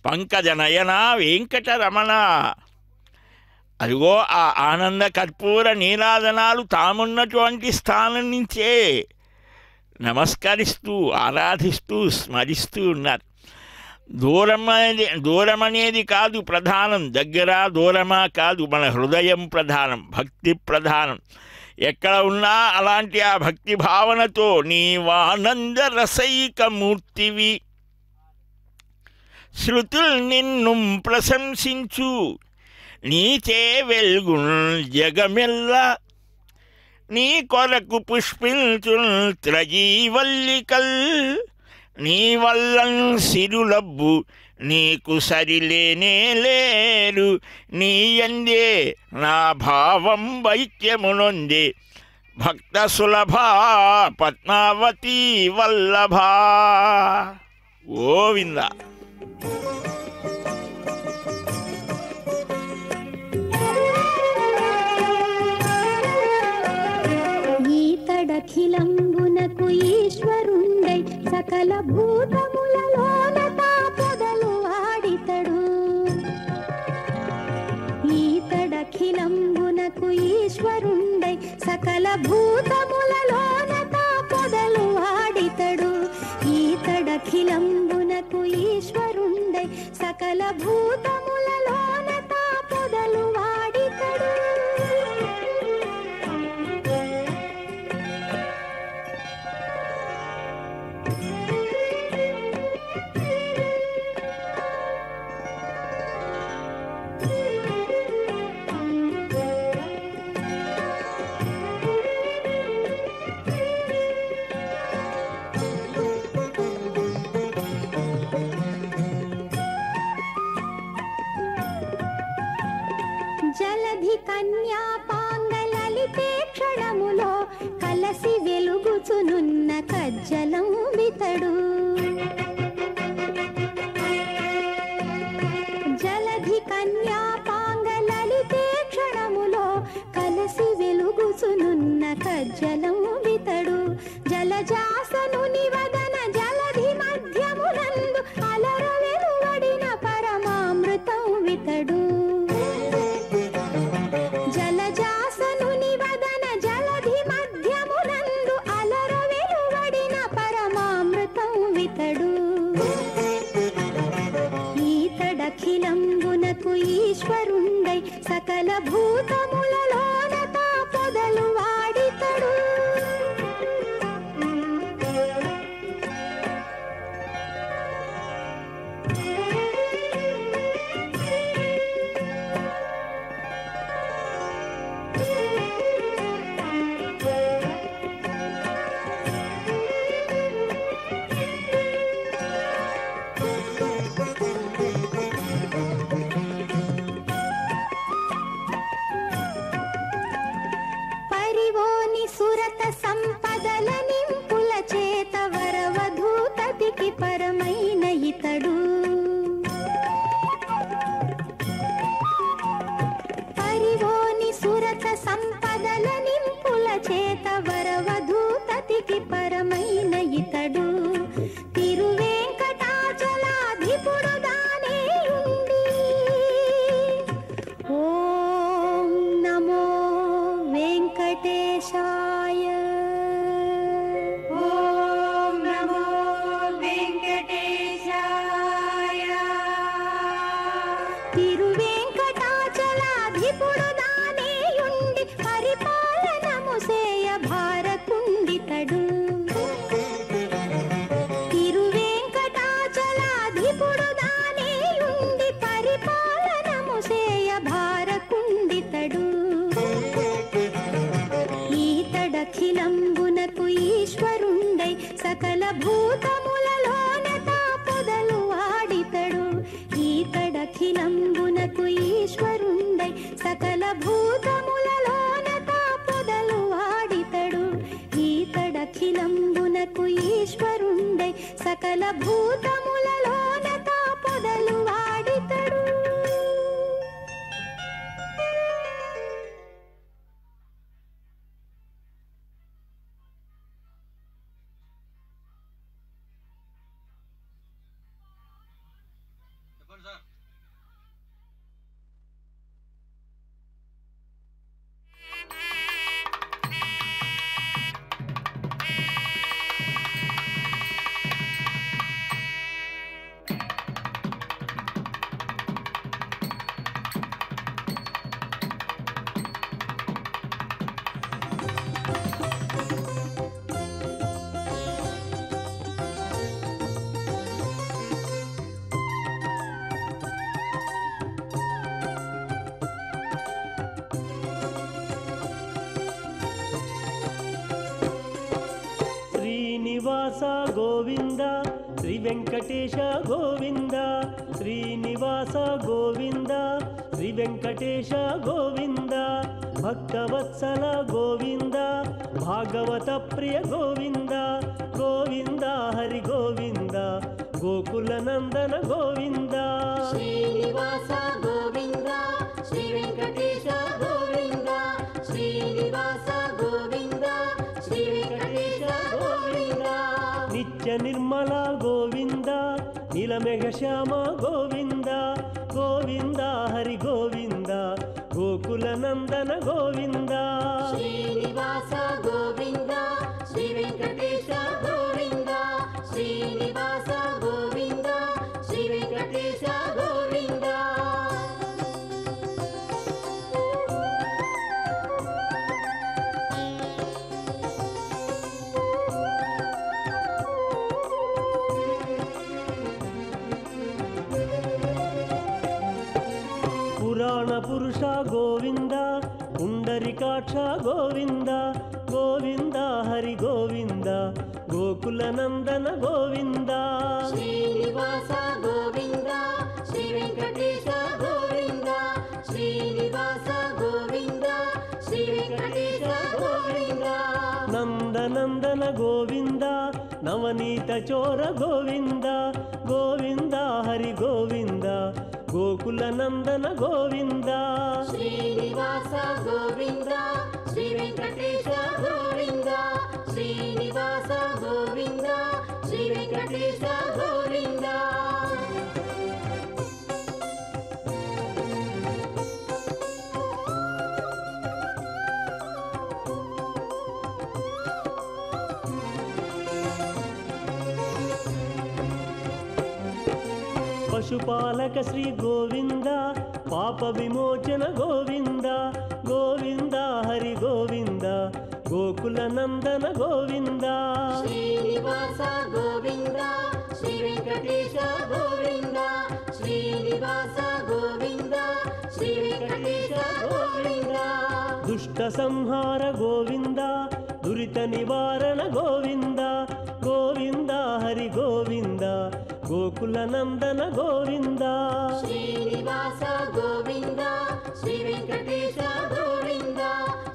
పంకజనయన వెంకటరమణ. అదిగో ఆ ఆనంద కర్పూర నీరాజనాలు తామున్నటువంటి స్థానం నుంచే నమస్కరిస్తూ ఆరాధిస్తూ స్మరిస్తూ ఉన్నారు. దూరం అనేది కాదు ప్రధానం, దగ్గర దూరమా కాదు, మన హృదయం ప్రధానం, భక్తి ప్రధానం. ఎక్కడ ఉన్నా అలాంటి ఆ భక్తి భావనతో నీవానంద రసైకమూర్తివి, శృతుల్ నిన్ను ప్రశంసించు, నీచే వెల్గు జగమెల్ల, నీ కొరకు పుష్పించుల్ త్రజీవల్లికల్, నీ వల్లన్ సిరులబ్బు నీకు సరిలేనే లేరు, నీ యందే నా భావం వైద్యమునొందే, భక్త సులభ పద్మావతి వల్లభ. గోవింద. ఈతడఖిలంబునకు ఈశ్వరుండై సకల భూతములలోన తాపదలు వాడితడు. ఈతడఖిలంబునకు ఈశ్వరుండై సకల భూతములలోన తాపదలు వాడితడు. ఈతడఖిలంబునకు ఈశ్వరుండై సకల భూతములలోన తాపదలు వాడితడు. జలధి కన్యా పాంగలలితే క్షణములో కలసి వెలుగుచునున్న కజ్జలం బితడు. జలధి కన్యా పాంగలలితే క్షణములో కలసి వెలుగుచునున్న కజ్జలం ఇతడఖిలంబునకు ఈశ్వరుండై సకల భూతములలోన తా పొదలు వాడితడు. పరివోని సురత సంపదల నింపుల చేత వరవధూతతికి పరమైన ఇతడు. పరివోని సురత సంపదల నింపుల చేత వరవధూతతికి పరమైన ఇతడు. తిరువేంకటాచలాధిపుడు దానే ఉండి ఓం నమో వెంకటేశాయ. ఓం నమో వెంకటేశాయ. తిరువేంకటాచలాధిపుడు దానేయుండి పరిపాలనము సేయ భారకుండితడు. తిరువేంకటాచలాధిపుడు దానేయుండి పరిపాలనము సేయ భారకుండితడు. ఈతడఖిలంబునకు ఈశ్వరుండై సకల భూతములలోన తా పొదలు వాడితడు. ఈతడఖిలంబునకు ఈశ్వరుండై సకల భూతములలోన తా పొదలు వాడితడు. ఈతడఖిలంబునకు ఈశ్వరుండై సకల భూతములలోన తా పొదలు వాడితడు. శ్రీనివాస గోవింద శ్రీ వెంకటేశ గోవింద. శ్రీనివాస గోవింద శ్రీ వెంకటేశ గోవింద. భక్తవత్సల గోవింద భాగవత ప్రియ గోవింద. గోవింద హరి గోవింద గోకుల నందన గోవింద. శ్రీనివాస గోవింద శ్రీ వెంకటేశ గోవింద. శ్రీనివాస గోవింద శ్రీ వెంకటేశ గోవింద. నిత్య నిర్మల గోవింద నీలమేఘ శ్యామ గోవింద. గోవింద హరి గోవింద గోకుల నందన గోవింద. శ్రీనివాస గోవింద శ్రీ వెంకటేశ గోవింద. శ్రీనివాస గోవింద శ్రీ వెంకటేశ గోవింద. పురాణ పురుష గోవింద పుండరికాక్ష గోవింద. గోవింద హరి గోవింద గోకుల నందన గోవింద. శ్రీనివాస గోవింద శ్రీ వెంకటేశ గోవింద. శ్రీనివాస గోవింద శ్రీ వెంకటేశ గోవింద. నందనందన గోవింద నవనీత చోర గోవింద. గోవింద హరి గోవింద గోకుల నందన గోవింద. శ్రీనివాస గోవింద శ్రీ వెంకటేశ గోవింద. శ్రీనివాస గోవింద శ్రీ వెంకటేశ గోవింద. పశుపాలక శ్రీ గోవింద పాప విమోచన గోవింద గోవింద హరి గోవింద గోకుల నందన గోవింద శ్రీనివాస గోవింద శ్రీ వెంకటేశ గోవింద శ్రీనివాస గోవింద శ్రీ వెంకటేశ గోవింద దుష్ట సంహార గోవింద దురిత నివారణ గోవింద గోవింద హరి గోవింద గోకుల నందన గోవింద శ్రీనివాస గోవింద శ్రీ వెంకటేశ గోవింద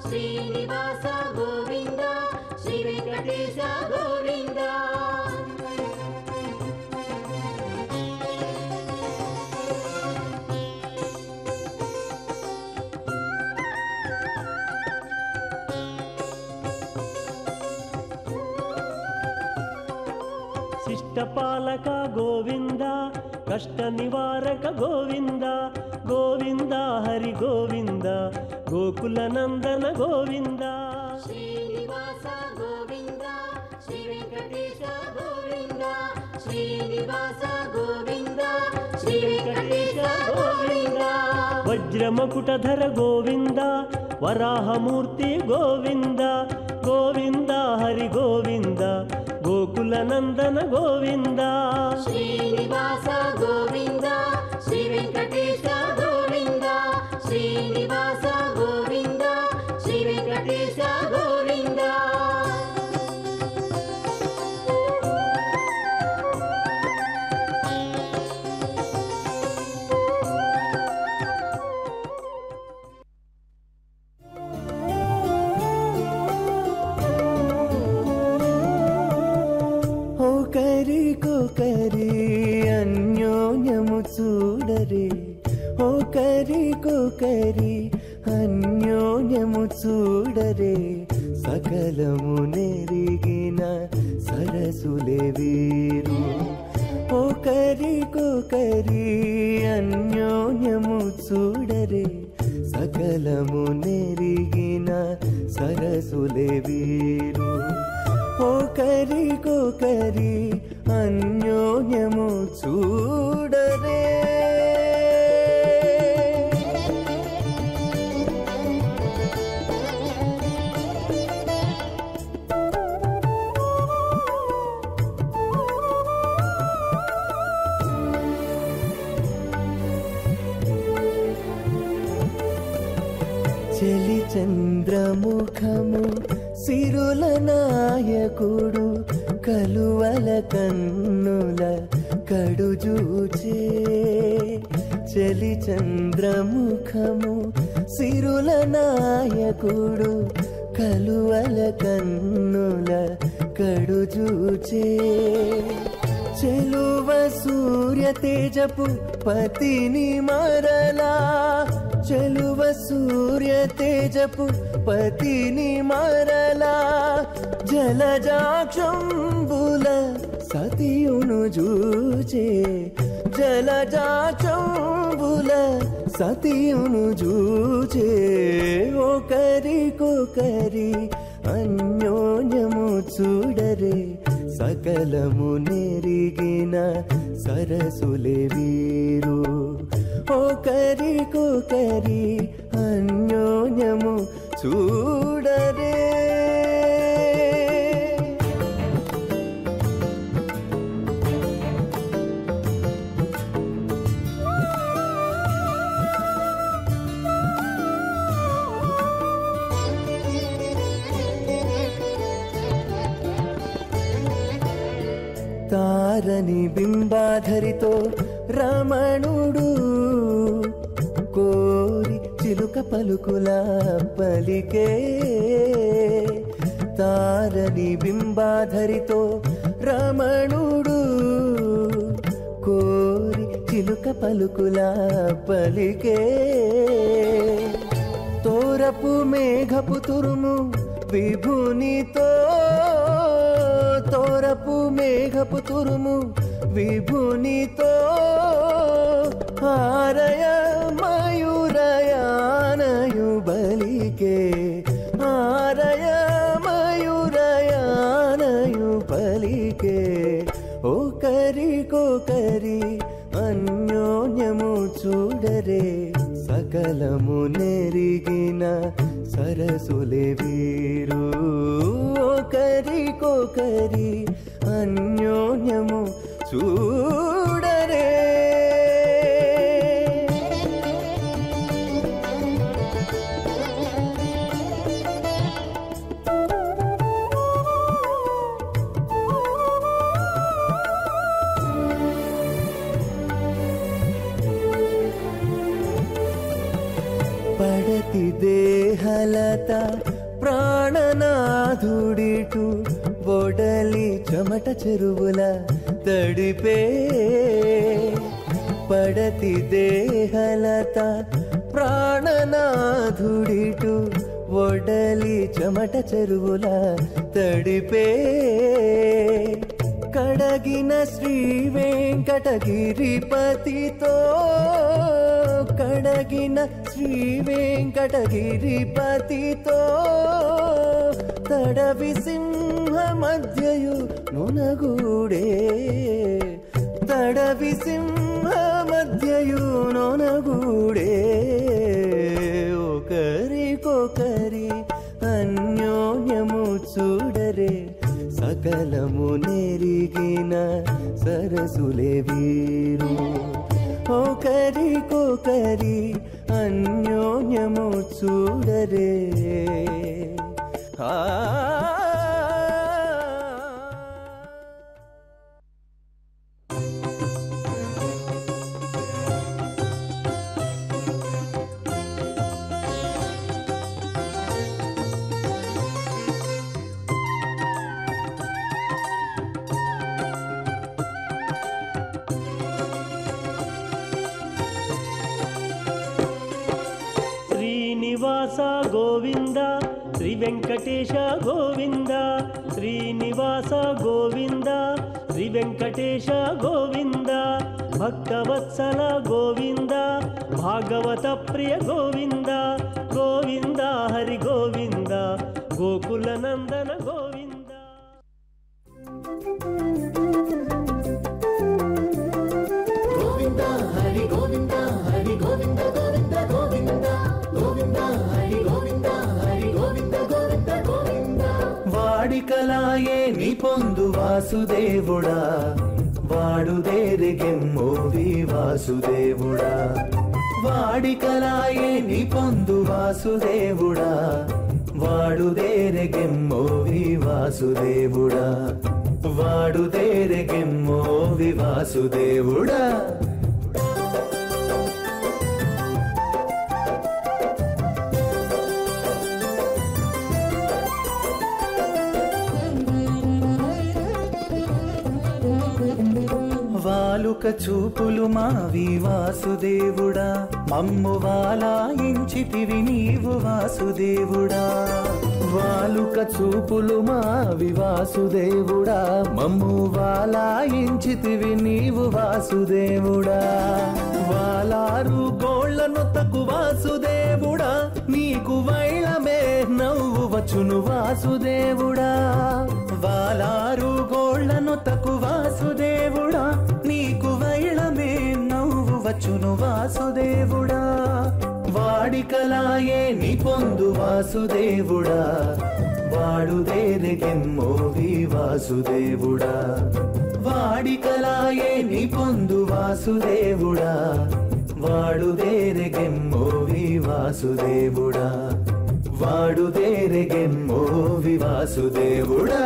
శ్రీనివాస గోవింద శ్రీ వెంకటేశ గోవింద శిష్టపాలక గోవింద కష్ట నివారక గోవింద గోవింద హరి గోవింద గోకుల నందన గోవింద శ్రీనివాస గోవింద శ్రీ వెంకటేశ గోవింద శ్రీనివాస గోవింద శ్రీ వెంకటేశ గోవింద వజ్రమకుటధర గోవింద వరాహమూర్తి గోవింద గోవింద హరి గోవింద గోకుల నందన గోవింద శ్రీనివాస గోవింద శ్రీ వెంకటేశ గోవింద శ్రీనివాస గోవింద శ్రీ వెంకటేశ గోవింద ఒకరికొకరి అన్యోన్యము చూడరే ఒకరికొకరి అన్యోన్యము చూడరే సకలము నెరిగిన సరసులే వీరు ఒకరికొకరి అన్యోన్యము చూడరే సకలము నెరిగిన సరసులే వీరు ఒకరికొకరి అన్యోన్యము చూడరే చెలి చంద్రముఖము సిరుల నాయకుడు కలువల కన్నుల కడుజూచే చెలి చంద్రముఖము సిరుల నాయకుడు కలువల కన్నుల కడుజూచే చెలువ సూర్య తేజపు పతిని మరలా చెలువ సూర్య తేజపు పతిని మరలా జలజాక్షంబుల సతియును జూచే జలజాక్షంబుల సతియును జూచే ఒకరికొకరి అన్యోన్యము చూడరే సకలము నెరిగిన సరసులే వీరు ఒకరికొకరి అన్యోన్యము చూడరే తారని బింబాధరితో రమణుడు కోరి చిలుక పలుకుల పలికే తారని బింబాధరితో రమణుడు కోరి చిలుక పలుకుల పలికే తోరపు మేఘపు తురుము విభునితో తోరపు మేఘపు తురుము విభునితో హారయ మయూరయానయు బలికే హారయ మయూరయానయు బలికే ఒకరికొకరి అన్య చూడరే సకలము నెరిగిన సరసులే వీరు ఒకరికొకరి అన్యోన్యము చూడరే పడతి దేహలత ప్రాణనాథుడిటు బొడలి చెమట చెరువుల తడిపే పడతి దేహలత ప్రాణనాథుడిటు ఒడలి చెమట చెరువుల తడిపే కడగిన శ్రీ వెంకటగిరిపతితో కడగిన శ్రీ వెంకటగిరిపతితో తడవి సింహ మధ్యయు నొనగూడే తడవి సింహ మధ్యయు నొనగూడే ఒకరికొకరి అన్యోన్యము చూడరే సకలము నెరిగిన సరసులే వీరు ఒకరికొకరి అన్యోన్యము చూడరే శ్రీనివాస గోవింద శ్రీ వెంకటేశ గోవింద శ్రీనివాస గోవింద శ్రీ వెంకటేశ గోవింద భక్తవత్సల గోవింద భాగవత ప్రియ గోవింద గోవింద హరి గోవింద గోకుల నందన గోవింద. గోవింద హరి గోవింద హరి గోవింద గోవింద గోవింద గోవింద హరి గోవింద హరి గోవింద గోవింద గోవింద. వాడికలాయే నీ పొందు వాసుదేవుడా వాడుదేరిగెమ్మోవి వాసుదేవుడా వాడికలాయే నీ పొందు వాసుదేవుడా వాడుదేరిగెమ్మోవి వాసుదేవుడా వాడుదేరిగెమ్మోవి వాసుదేవుడా. వాలుక చూపులు మావి వాసుదేవుడా మమ్ము వాలాయించితివి నీవు వాసుదేవుడా వాలుక చూపులు మావి వాసుదేవుడా మమ్ము వాలాయించితివి నీవు వాసుదేవుడా వాలారు గోళ్లను తకు వాసుదేవుడా నీకు వైళమే నవ్వు వచ్చును వాసుదేవుడా వాలారు గోళ్లను తకు వాసుదేవుడా నీకు వైళమే నవ్వు వచ్చును వాసుదేవుడా వాడికలాయే నీ పొందు వాసుదేవుడా వాడుదేరిగెమ్మోవి వాసుదేవుడా వాడికలాయే నీ పొందు వాసుదేవుడా వాడుదేరిగెమ్మోవి వాసుదేవుడా వాడుదేరిగెమ్మోవి వాసుదేవుడా.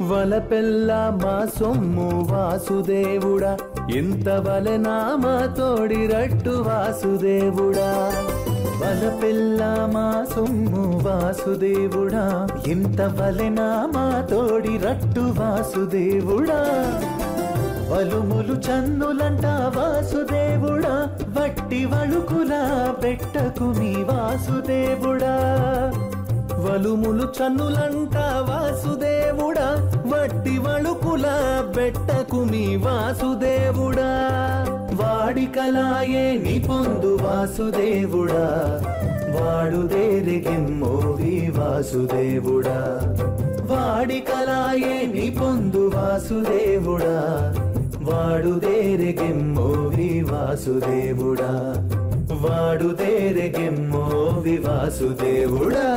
వలపెల్ల మా సొమ్ము వాసుదేవుడా ఇంత వలెనా మా తోడి రట్టు వాసుదేవుడా వలపెల్ల మా సొమ్ము వాసుదేవుడా ఇంత వలెనా మా తోడి రట్టు వాసుదేవుడా వలుములు చన్నులంట వాసుదేవుడా వట్టి వళుకులా పెట్టకు మీ వాసుదేవుడా వలుములు చన్నులంట వాసుదేవుడా వట్టి వళుకుల బెట్టకు మీ వాసుదేవుడా వాడికలాయే నీ పొందు వాసుదేవుడా వాడుదేరిగిమ్మోవి వాసుదేవుడా వాడికలాయే నీ పొందు వాసుదేవుడా వాడుదేరిగిమ్మోవి వాసుదేవుడా వాడుదేరిగిమ్మోవి వాసుదేవుడా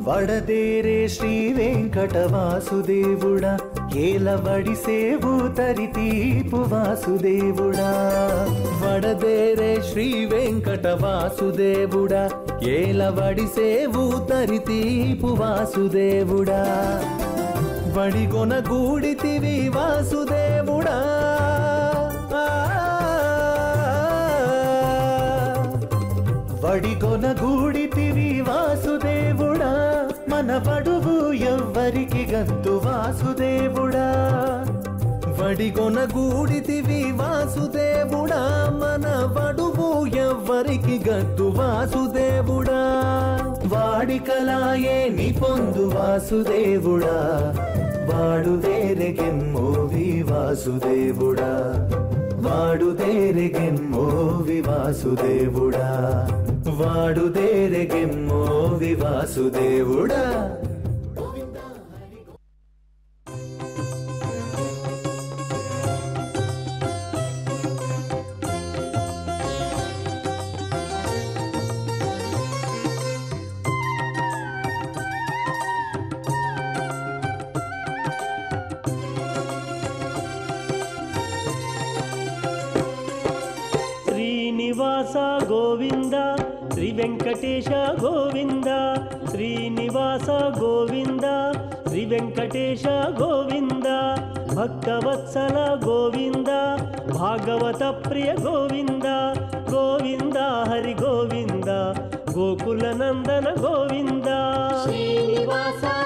వడదేరే శ్రీ వెంకట వాసుదేవుడా ఏలవడి సేవు తరితీపు వాసుదేవుడా వడదేరే శ్రీ వెంకట వాసుదేవుడా ఏలవడి సేవు తరితీపు వాసుదేవుడా వడిగొన గూడితివి వాసుదేవుడా వడిగొన గూడితివి వాసుదేవుడా మన వడువు ఎవ్వరికి గద్దు వాసుదేవుడా వడిగొన గూడితివి వాసుదేవుడా మన వడువు ఎవ్వరికి గద్దు వాసుదేవుడా వాడికలాయే నీ పొందు వాసుదేవుడా వాడుదేరిగిమ్మోవి వాసుదేవుడా వాడుదేరిగిమ్మోవి వాసుదేవుడా వాడుదేరిగిమ్మోవి వాసుదేవుడా శ్రీనివాస గోవింద శ్రీ వెంకటేశ గోవింద శ్రీనివాస గోవింద శ్రీ వెంకటేశ గోవింద భక్తవత్సల గోవింద భాగవత ప్రియ గోవింద గోవింద హరి గోవింద గోకుల నందన గోవింద శ్రీనివాస